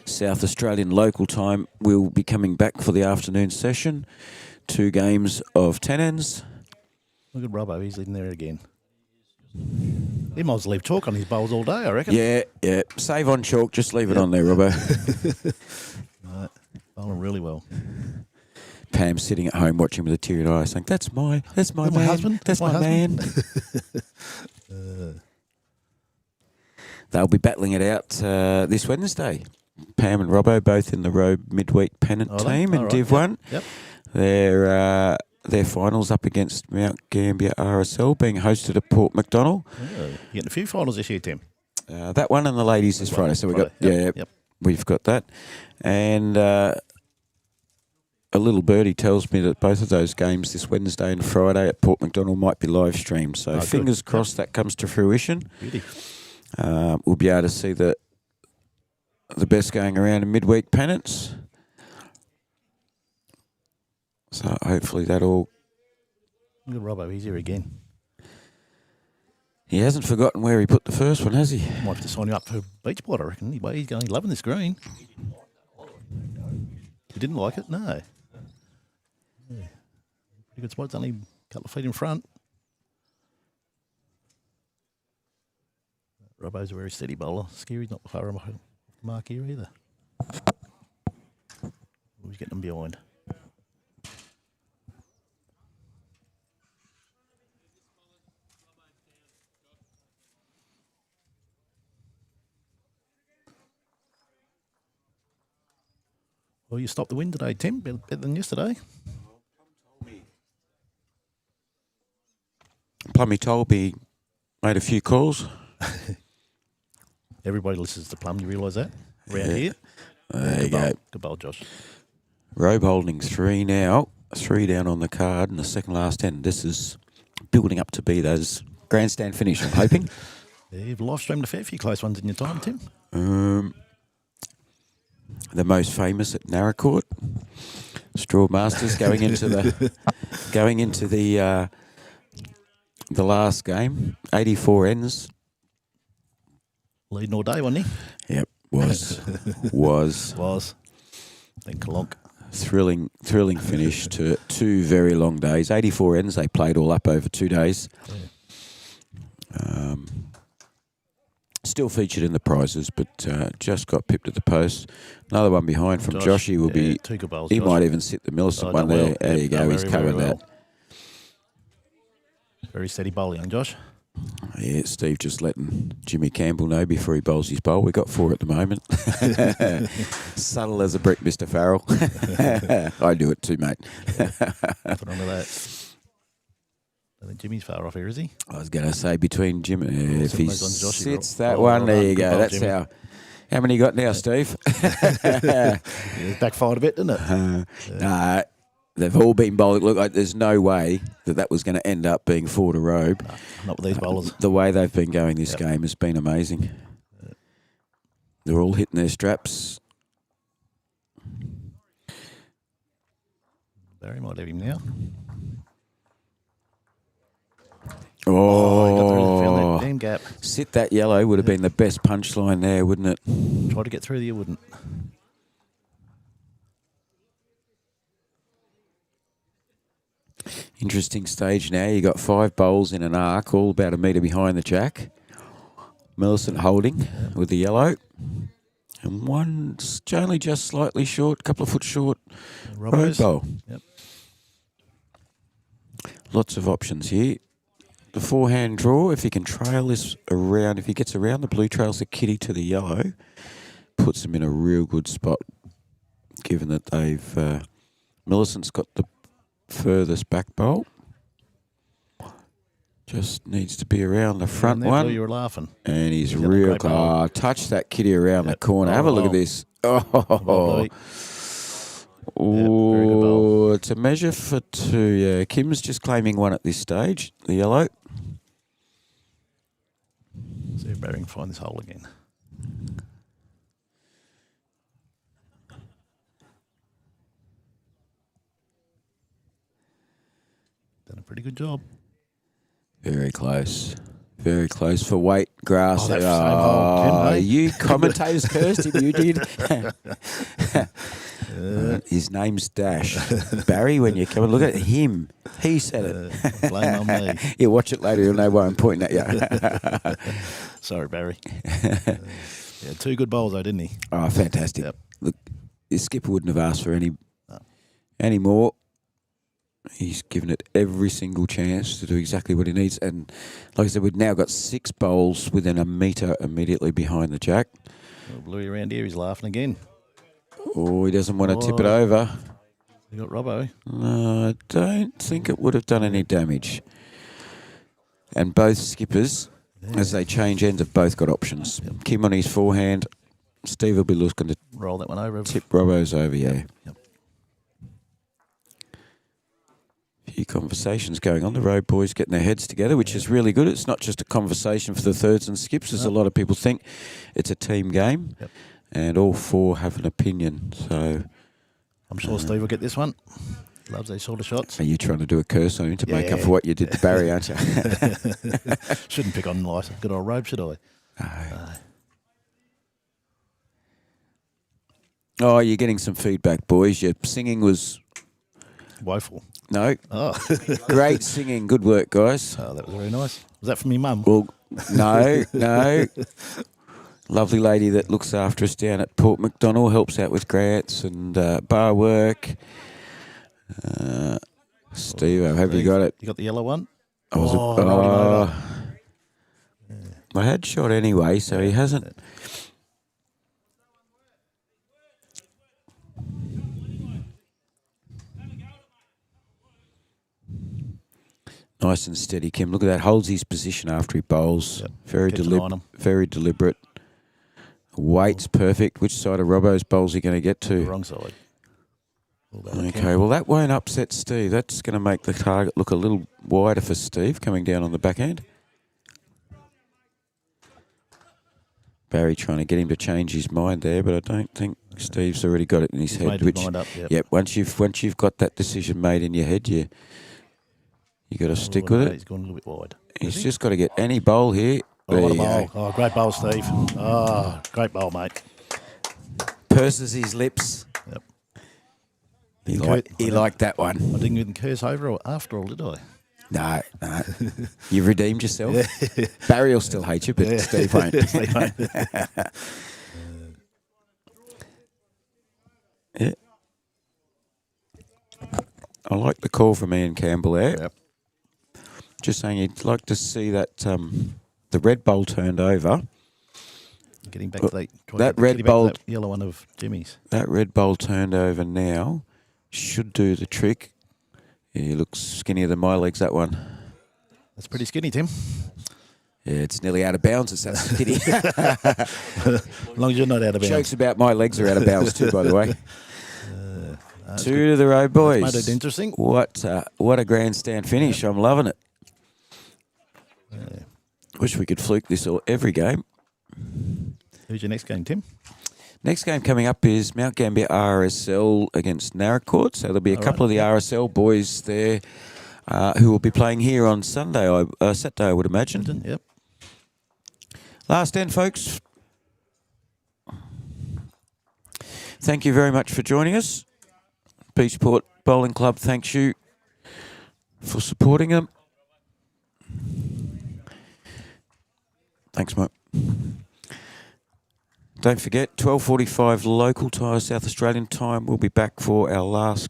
South Australian local time. We'll be coming back for the afternoon session. 2 games of 10 ends. Look at Robbo, he's in there again. He might as well leave chalk on his bowls all day, I reckon. Yeah. Save on chalk, just leave it on there, Robbo. Right. Bowling really well. Pam sitting at home watching with a teary eye, saying, "That's my man. husband. That's my husband. man." They'll be battling it out this Wednesday. Pam and Robbo both in the Robe midweek pennant team in Div 1. Yep. Their finals up against Mount Gambier RSL, being hosted at Port MacDonald. You're getting a few finals this year, Tim. That one and the ladies this Friday. So we've got that. And a little birdie tells me that both of those games this Wednesday and Friday at Port MacDonald might be live streamed. So fingers crossed that comes to fruition. Beauty. We'll be able to see the best going around in midweek pennants. So hopefully that all... Look at Robbo, he's here again. He hasn't forgotten where he put the first one, has he? Might have to sign you up for Beachport, I reckon. He's loving this green. You didn't like it? No. Yeah. Pretty good spot. It's only a couple of feet in front. Robbo's a very steady bowler. Scary's not far off the mark here either. He's getting them behind. Well, you stopped the wind today, Tim. Better than yesterday. Plummy Tolby made a few calls. Everybody listens to Plum, you realise that? Around here. There you go. Good bowl, Josh. Robe holding 3 now. 3 down on the card and the second last end. This is building up to be those grandstand finish, I'm hoping. Yeah, you've live streamed a fair few close ones in your time, Tim. The most famous at Narracourt, Straw Masters going into the last game, 84 ends. Leading all day, wasn't he? Yep, was. Then Kalonk. Thrilling finish to 2 very long days. 84 ends they played all up over 2 days. Yeah. Still featured in the prizes, but just got pipped at the post. Another one behind from Joshy will be... 2 good bowls, he Josh. might even sit the Millicent one there. Well. There you go, he's covered that. Very steady bowl, young Josh. Yeah, Steve just letting Jimmy Campbell know before he bowls his bowl. We got 4 at the moment. Subtle as a brick, Mr. Farrell. I do it too, mate. Nothing wrong with that. I think Jimmy's far off here, is he? I was going to say between Jim, if he sits that Oh, one, there you good go. bowl, That's Jimmy. how many you got now, Steve? Yeah, it's backfired a bit, didn't it? Nah, they've all been bowling. Look, there's no way that was going to end up being 4 to robe. No, not with these bowlers. The way they've been going this game has been amazing. They're all hitting their straps. Barry might have him now. Oh, He got through that damn gap. Sit that yellow would have been the best punchline there, wouldn't it? Try to get through there, wouldn't. Interesting stage now. You got 5 bowls in an arc, all about a metre behind the jack. Millicent holding with the yellow. And one's only just slightly short, couple of foot short. Road bowl. Yep. Lots of options here. The forehand draw, if he can trail this around, if he gets around the blue, trails the kitty to the yellow, puts him in a real good spot, given that they've... Millicent's got the furthest back bowl. Just needs to be around the front one. You were laughing. And he's real close. Touch that kitty around the corner. Have a look at this. Oh, it's a measure for 2. Yeah, Kim's just claiming 1 at this stage. The yellow. See if Barry can find this hole again. Done a pretty good job. Very close. Very close for weight, grass. That's the same hole, Tim, eh? You commentators cursed him, you did. His name's Dash. Barry, when you come and look at him, he said it. Blame on me. You watch it later, you'll know why I'm pointing at you. Sorry, Barry. Yeah, 2 good bowls though, didn't he? Oh, fantastic. Yep. Look, the skipper wouldn't have asked for any more. He's given it every single chance to do exactly what he needs. And like I said, we've now got 6 bowls within a metre immediately behind the jack. Little Bluey around here, he's laughing again. Oh, he doesn't want to tip it over. You got Robbo. No, I don't think it would have done any damage. And both skippers, as they change ends, have both got options. Yep. Kim on his forehand. Steve will be looking to roll that one over. Tip Robbo's over, yeah. Yep. Few conversations going on. The road boys getting their heads together, which is really good. It's not just a conversation for the thirds and skips, as a lot of people think. It's a team game, and all 4 have an opinion. So I'm sure Steve will get this one. Loves those sort of shots. Are you trying to do a curse on him to make up for what you did to Barry, aren't you? Shouldn't pick on nice good old robe, should I? Oh, you're getting some feedback, boys. Your singing was... woeful. No. Oh. Great singing. Good work, guys. Oh, that was very nice. Was that from your mum? Well, no. Lovely lady that looks after us down at Port McDonnell, helps out with grants and bar work. Steve, have you got it? You got the yellow one? I had shot anyway, so he hasn't... Nice and steady, Kim. Look at that. Holds his position after he bowls. Yep. Very deliberate. Weight's perfect. Which side of Robbo's bowl's he going to get to? The wrong side. Okay, well, that won't upset Steve. That's going to make the target look a little wider for Steve coming down on the backhand. Barry trying to get him to change his mind there, but I don't think Steve's already got it in his head. Made his mind up, yep. Once you've got that decision made in your head, you got to stick with it. He's gone a little bit wide. He's just got to get any bowl here. Oh, what a bowl. Oh, great bowl, Steve. Oh, great bowl, mate. Purses his lips. Yep. He liked that one. I didn't even curse over or after all, did I? No. You've redeemed yourself. Barry will still hate you, but Steve won't. Yeah. I like the call from Ian Campbell there. Yep. Just saying he'd like to see that the red bowl turned over. Getting back to that red bowl, that yellow one of Jimmy's. That red bowl turned over now should do the trick. Yeah, he looks skinnier than my legs, that one. That's pretty skinny, Tim. Yeah, it's nearly out of bounds. It's that skinny. As long as you're not out of bounds. Jokes about my legs are out of bounds too, by the way. Two to the row, boys. Made it interesting. What a grandstand finish. I'm loving it. Wish we could fluke this every game. Who's your next game, Tim? Next game coming up is Mount Gambier RSL against Narracourt. So there'll be a couple of the RSL boys there who will be playing here on Saturday, I would imagine. Yep. Last end, folks. Thank you very much for joining us. Beachport Bowling Club thanks you for supporting them. Thanks, mate. Don't forget, 12:45 local time, South Australian time. We'll be back for our last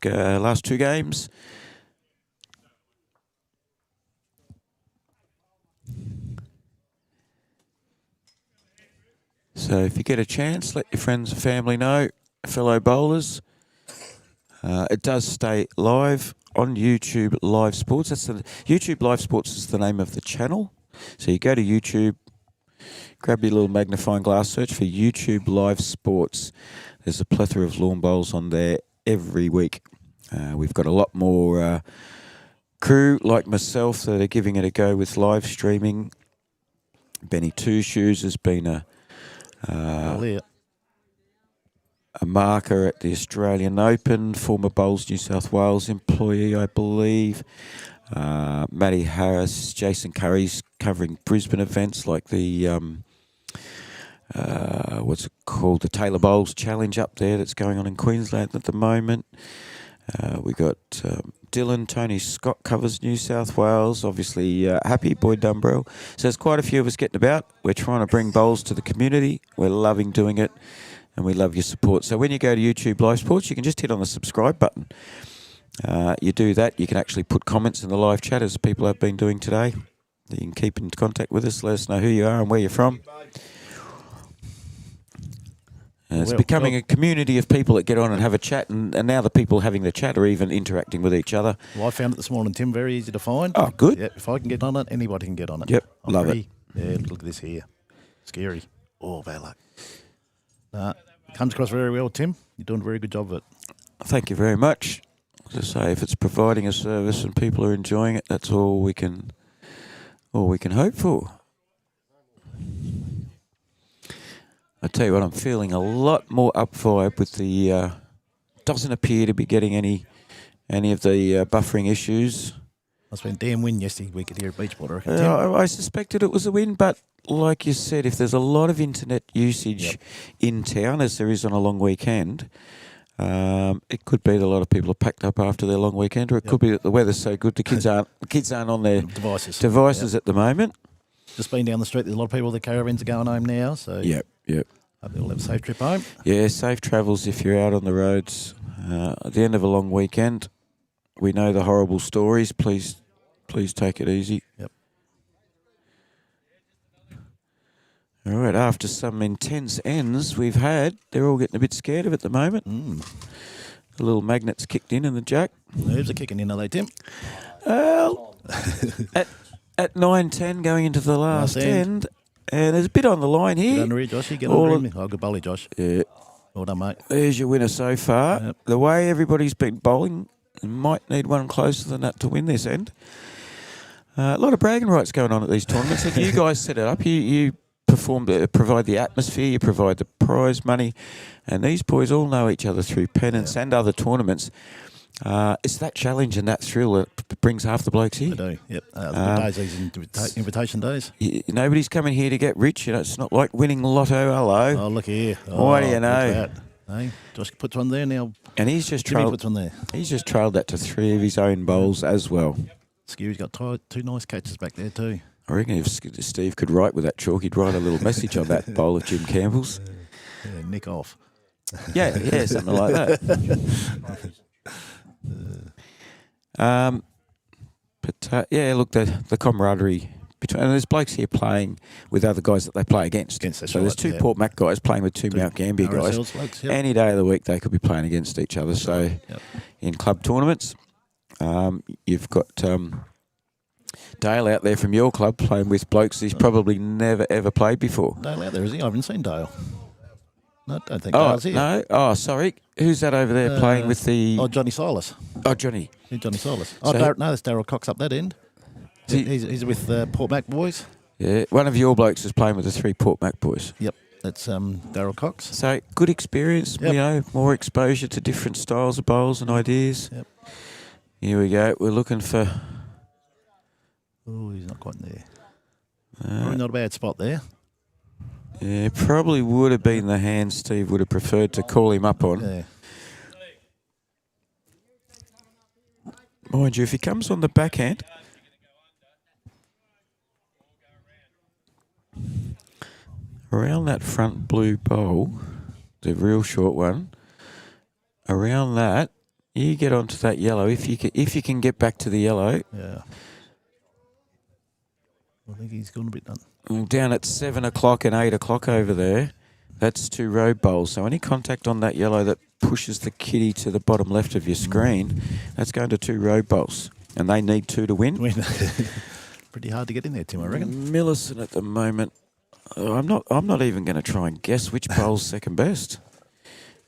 two games. So if you get a chance, let your friends and family know, fellow bowlers. It does stay live on YouTube Live Sports. YouTube Live Sports is the name of the channel. So you go to YouTube, grab your little magnifying glass, search for YouTube Live Sports. There's a plethora of lawn bowls on there every week. We've got a lot more crew like myself that are giving it a go with live streaming. Benny Two Shoes has been a marker at the Australian Open, former Bowls New South Wales employee, I believe. Matty Harris, Jason Curry's covering Brisbane events like the what's it called, the Taylor Bowls Challenge up there that's going on in Queensland at the moment. We got Dylan, Tony Scott covers New South Wales, obviously Happy, Boyd Dumbrell. So there's quite a few of us getting about. We're trying to bring bowls to the community. We're loving doing it, and we love your support. So when you go to YouTube Live Sports, you can just hit on the subscribe button. You do that, you can actually put comments in the live chat, as people have been doing today. You can keep in contact with us, let us know who you are and where you're from. It's becoming a community of people that get on and have a chat, and now the people having the chat are even interacting with each other. Well, I found it this morning, Tim, very easy to find. Oh, good. Yep, if I can get on it, anybody can get on it. Yep, I'm love free. it. Yeah, look at this here. Scary. Oh, bad luck. Comes across very well, Tim. You're doing a very good job of it. Thank you very much. As I say, if it's providing a service and people are enjoying it, that's all we can hope for. I tell you what, I'm feeling a lot more up vibe with the. Doesn't appear to be getting any of the buffering issues. Must have been a damn win yesterday week here at Beachport, I reckon, Tim. I suspected it was a win, but like you said, if there's a lot of internet usage in town, as there is on a long weekend, it could be that a lot of people are packed up after their long weekend, or it could be that the weather's so good the kids aren't on their devices at the moment. Just been down the street, there's a lot of people, the caravans are going home now, so Yep. hope they'll have a safe trip home. Yeah, safe travels if you're out on the roads. At the end of a long weekend, we know the horrible stories. Please take it easy. Yep. All right, after some intense ends we've had, they're all getting a bit scared of it at the moment. The little magnets kicked in the jack. Nerves are kicking in, are they, Tim? At 9:10 going into the last end, and there's a bit on the line here. Get under here, Joshy. Get under him. Oh, good bowling, Josh. Yeah. Well done, mate. There's your winner so far. Yep. The way everybody's been bowling, might need one closer than that to win this end. A lot of bragging rights going on at these tournaments. And you guys set it up. You provide the atmosphere, you provide the prize money, and these boys all know each other through pennants and other tournaments. It's that challenge and that thrill that brings half the blokes here. I do, yep. The days, these invitation days. Nobody's coming here to get rich. It's not like winning lotto. Hello. Oh, look here. What do you know? Hey, Josh puts one there now. And he's just Jimmy puts one there. He's just trailed that to 3 of his own bowls as well. Skew's got two nice catches back there too. I reckon if Steve could write with that chalk, he'd write a little message on that bowl of Jim Campbell's. Yeah, nick off. Yeah, something like that. Look, the camaraderie between, and there's blokes here playing with other guys that they play against. So there's two Port Mac guys playing with two Mount Gambier guys. Blokes, Any day of the week they could be playing against each other. So in club tournaments, you've got Dale out there from your club playing with blokes he's probably never ever played before. Dale out there, is he? I haven't seen Dale. No, I don't think Dale's here. no. Oh, sorry. Who's that over there playing with the... Oh, Johnny Silas. Oh, Johnny. Yeah, Johnny Silas. Oh, So- no, there's Daryl Cox up that end. He's with Port Mac boys. Yeah, one of your blokes is playing with the 3 Port Mac boys. Yep, that's Daryl Cox. So, good experience, Yep. you know, more exposure to different styles of bowls and ideas. Yep. Here we go. We're looking for... Oh, he's not quite there. Probably not a bad spot there. Yeah, probably would have been the hand Steve would have preferred to call him up on. Yeah. Mind you, if he comes on the backhand... Around that front blue bowl, the real short one, around that, you get onto that yellow. If you can get back to the yellow... Yeah. I think he's gone a bit done. Down at 7 o'clock and 8 o'clock over there, that's 2 road bowls. So any contact on that yellow that pushes the kitty to the bottom left of your screen, that's going to 2 road bowls. And they need 2 to win. Pretty hard to get in there, Tim, I reckon. Millicent at the moment, I'm not even going to try and guess which bowl's second best.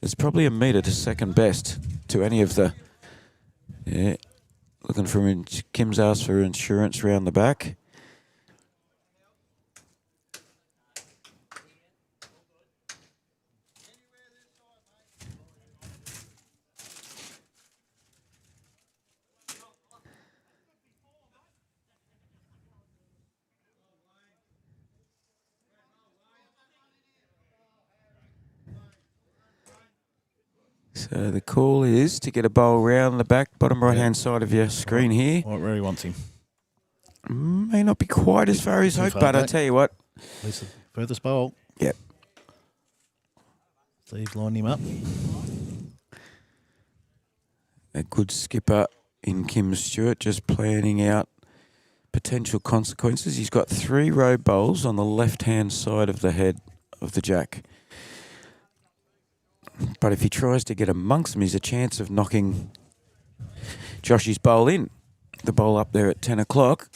There's probably a metre to second best to any of the... Yeah, looking for... Kim's asked for insurance round the back. So the call is to get a bowl round the back, bottom right-hand side of your screen here. Right where he wants him. May not be quite as far as Too hoped, far but I back. tell you what. At least the furthest bowl. Yep. Steve's lining him up. A good skipper in Kim Stewart, just planning out potential consequences. He's got 3 road bowls on the left-hand side of the head of the jack. But if he tries to get amongst them, he's a chance of knocking Joshy's bowl in. The bowl up there at 10 o'clock.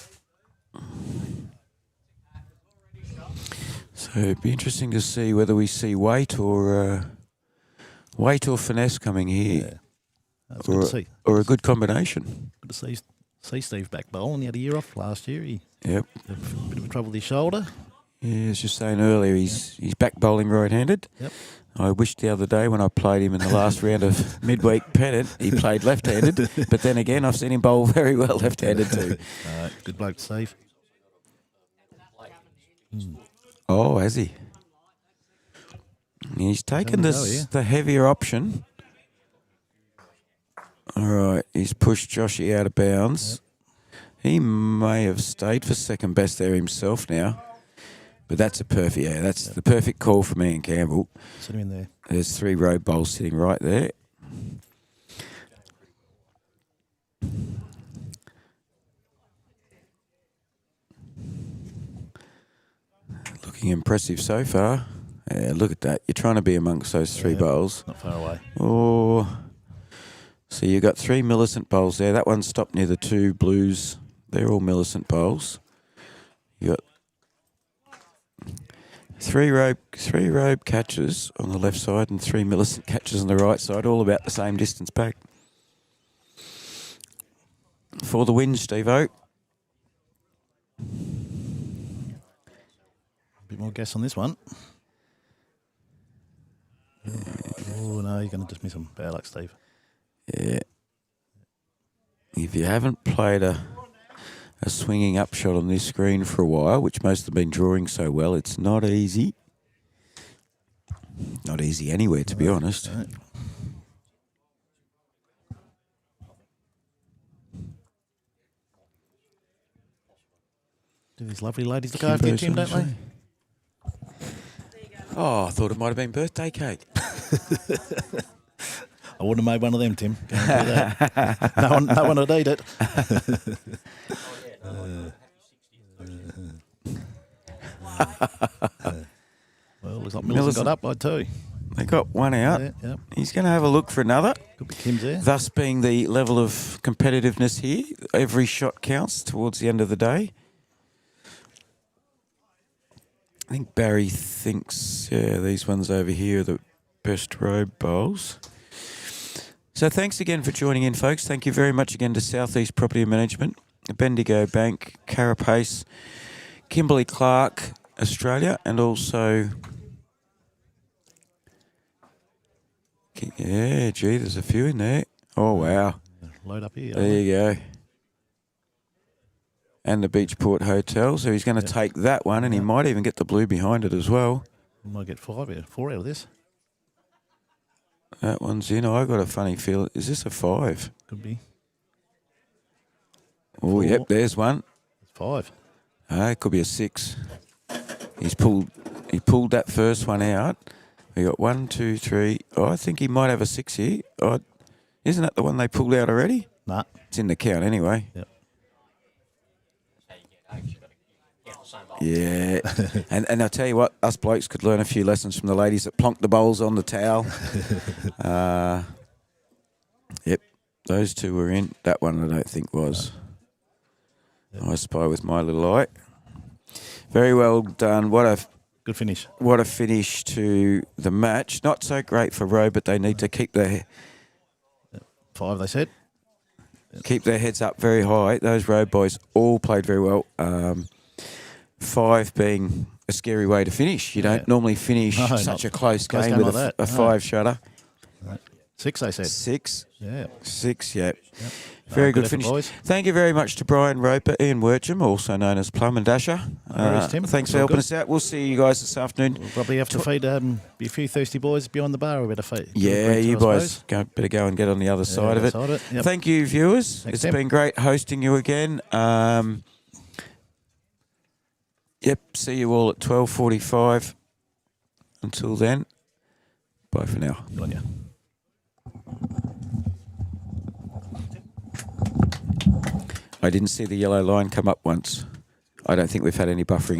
So it'd be interesting to see whether we see weight or finesse coming here. Yeah. That's good to see. Or a good combination. Good to see Steve back bowling. He had a year off last year. He Yep. had a bit of trouble with his shoulder. Yeah, I was just saying earlier, he's back bowling right-handed. Yep. I wished the other day when I played him in the last round of midweek pennant, he played left-handed. But then again, I've seen him bowl very well left-handed too. Good bloke, Steve. Oh, has he? He's taken Having a go, yeah. the heavier option. All right, he's pushed Joshy out of bounds. He may have stayed for second best there himself now. But that's that's the perfect call for me and Campbell. Sit him in there. There's 3 road bowls sitting right there. Looking impressive so far. Yeah, look at that. You're trying to be amongst those 3 bowls. Not far away. Oh, so you got 3 Millicent bowls there. That one stopped near the 2 blues. They're all Millicent bowls. You got 3 rope catches on the left side and 3 Millicent catches on the right side, all about the same distance back. For the win, Steve-O. A bit more gas on this one. Oh, no, you're going to just miss him. Bad luck, Steve. Yeah. If you haven't played a swinging upshot on this screen for a while, which most have been drawing so well, it's not easy. Not easy anywhere, to be honest. Right. Do these lovely ladies look after you, Tim, don't they? Oh, I thought it might have been birthday cake. I wouldn't have made one of them, Tim. Can't do that. no one would eat it. Well, looks like Millicent got up by 2. They got one out. Yeah. He's going to have a look for another. Could be Tim's there. Thus being the level of competitiveness here. Every shot counts towards the end of the day. I think Barry thinks, these ones over here are best road bowls. So thanks again for joining in, folks. Thank you very much again to Southeast Property Management, Bendigo Bank, Carapace, Kimberley Clark, Australia, and also... Yeah, gee, there's a few in there. Oh, wow. Load up here. There you go. And the Beachport Hotel. So he's going to take that one, and he might even get the blue behind it as well. Might get 4 out of this. That one's in. I got a funny feel. Is this a 5? Could be. Oh, yep, there's one. It's 5. It could be a 6. He pulled that first one out. We got 1, 2, 3. Oh, I think he might have a 6 here. Oh, isn't that the one they pulled out already? Nah. It's in the count anyway. Yep. Yeah. and I'll tell you what, us blokes could learn a few lessons from the ladies that plonked the bowls on the towel. Yep, those two were in. That one I don't think was. Yep. I spy with my little eye. Very well done. What a good finish. What a finish to the match. Not so great for Roe, but they need to keep their 5, they said. Keep their heads up very high. Those Roe boys all played very well. 5 being a scary way to finish. You don't normally finish such a close game with like a 5 shutter. 6, they said. 6. Yeah. 6, yeah. Yep. Very good effort, finish. boys. Thank you very much to Brian Roper, Ian Worcham, also known as Plum and Dasher. Tim. Thanks It's for all helping good. us out. We'll see you guys this afternoon. We'll probably have to feed be a few thirsty boys behind the bar. We better feed. Yeah, you boys better go and get on the other side of it. Yep. Thank you, viewers. Thanks, It's Tim. been great hosting you again. Yep, see you all at 12:45. Until then, bye for now. Good on you. I didn't see the yellow line come up once. I don't think we've had any buffering.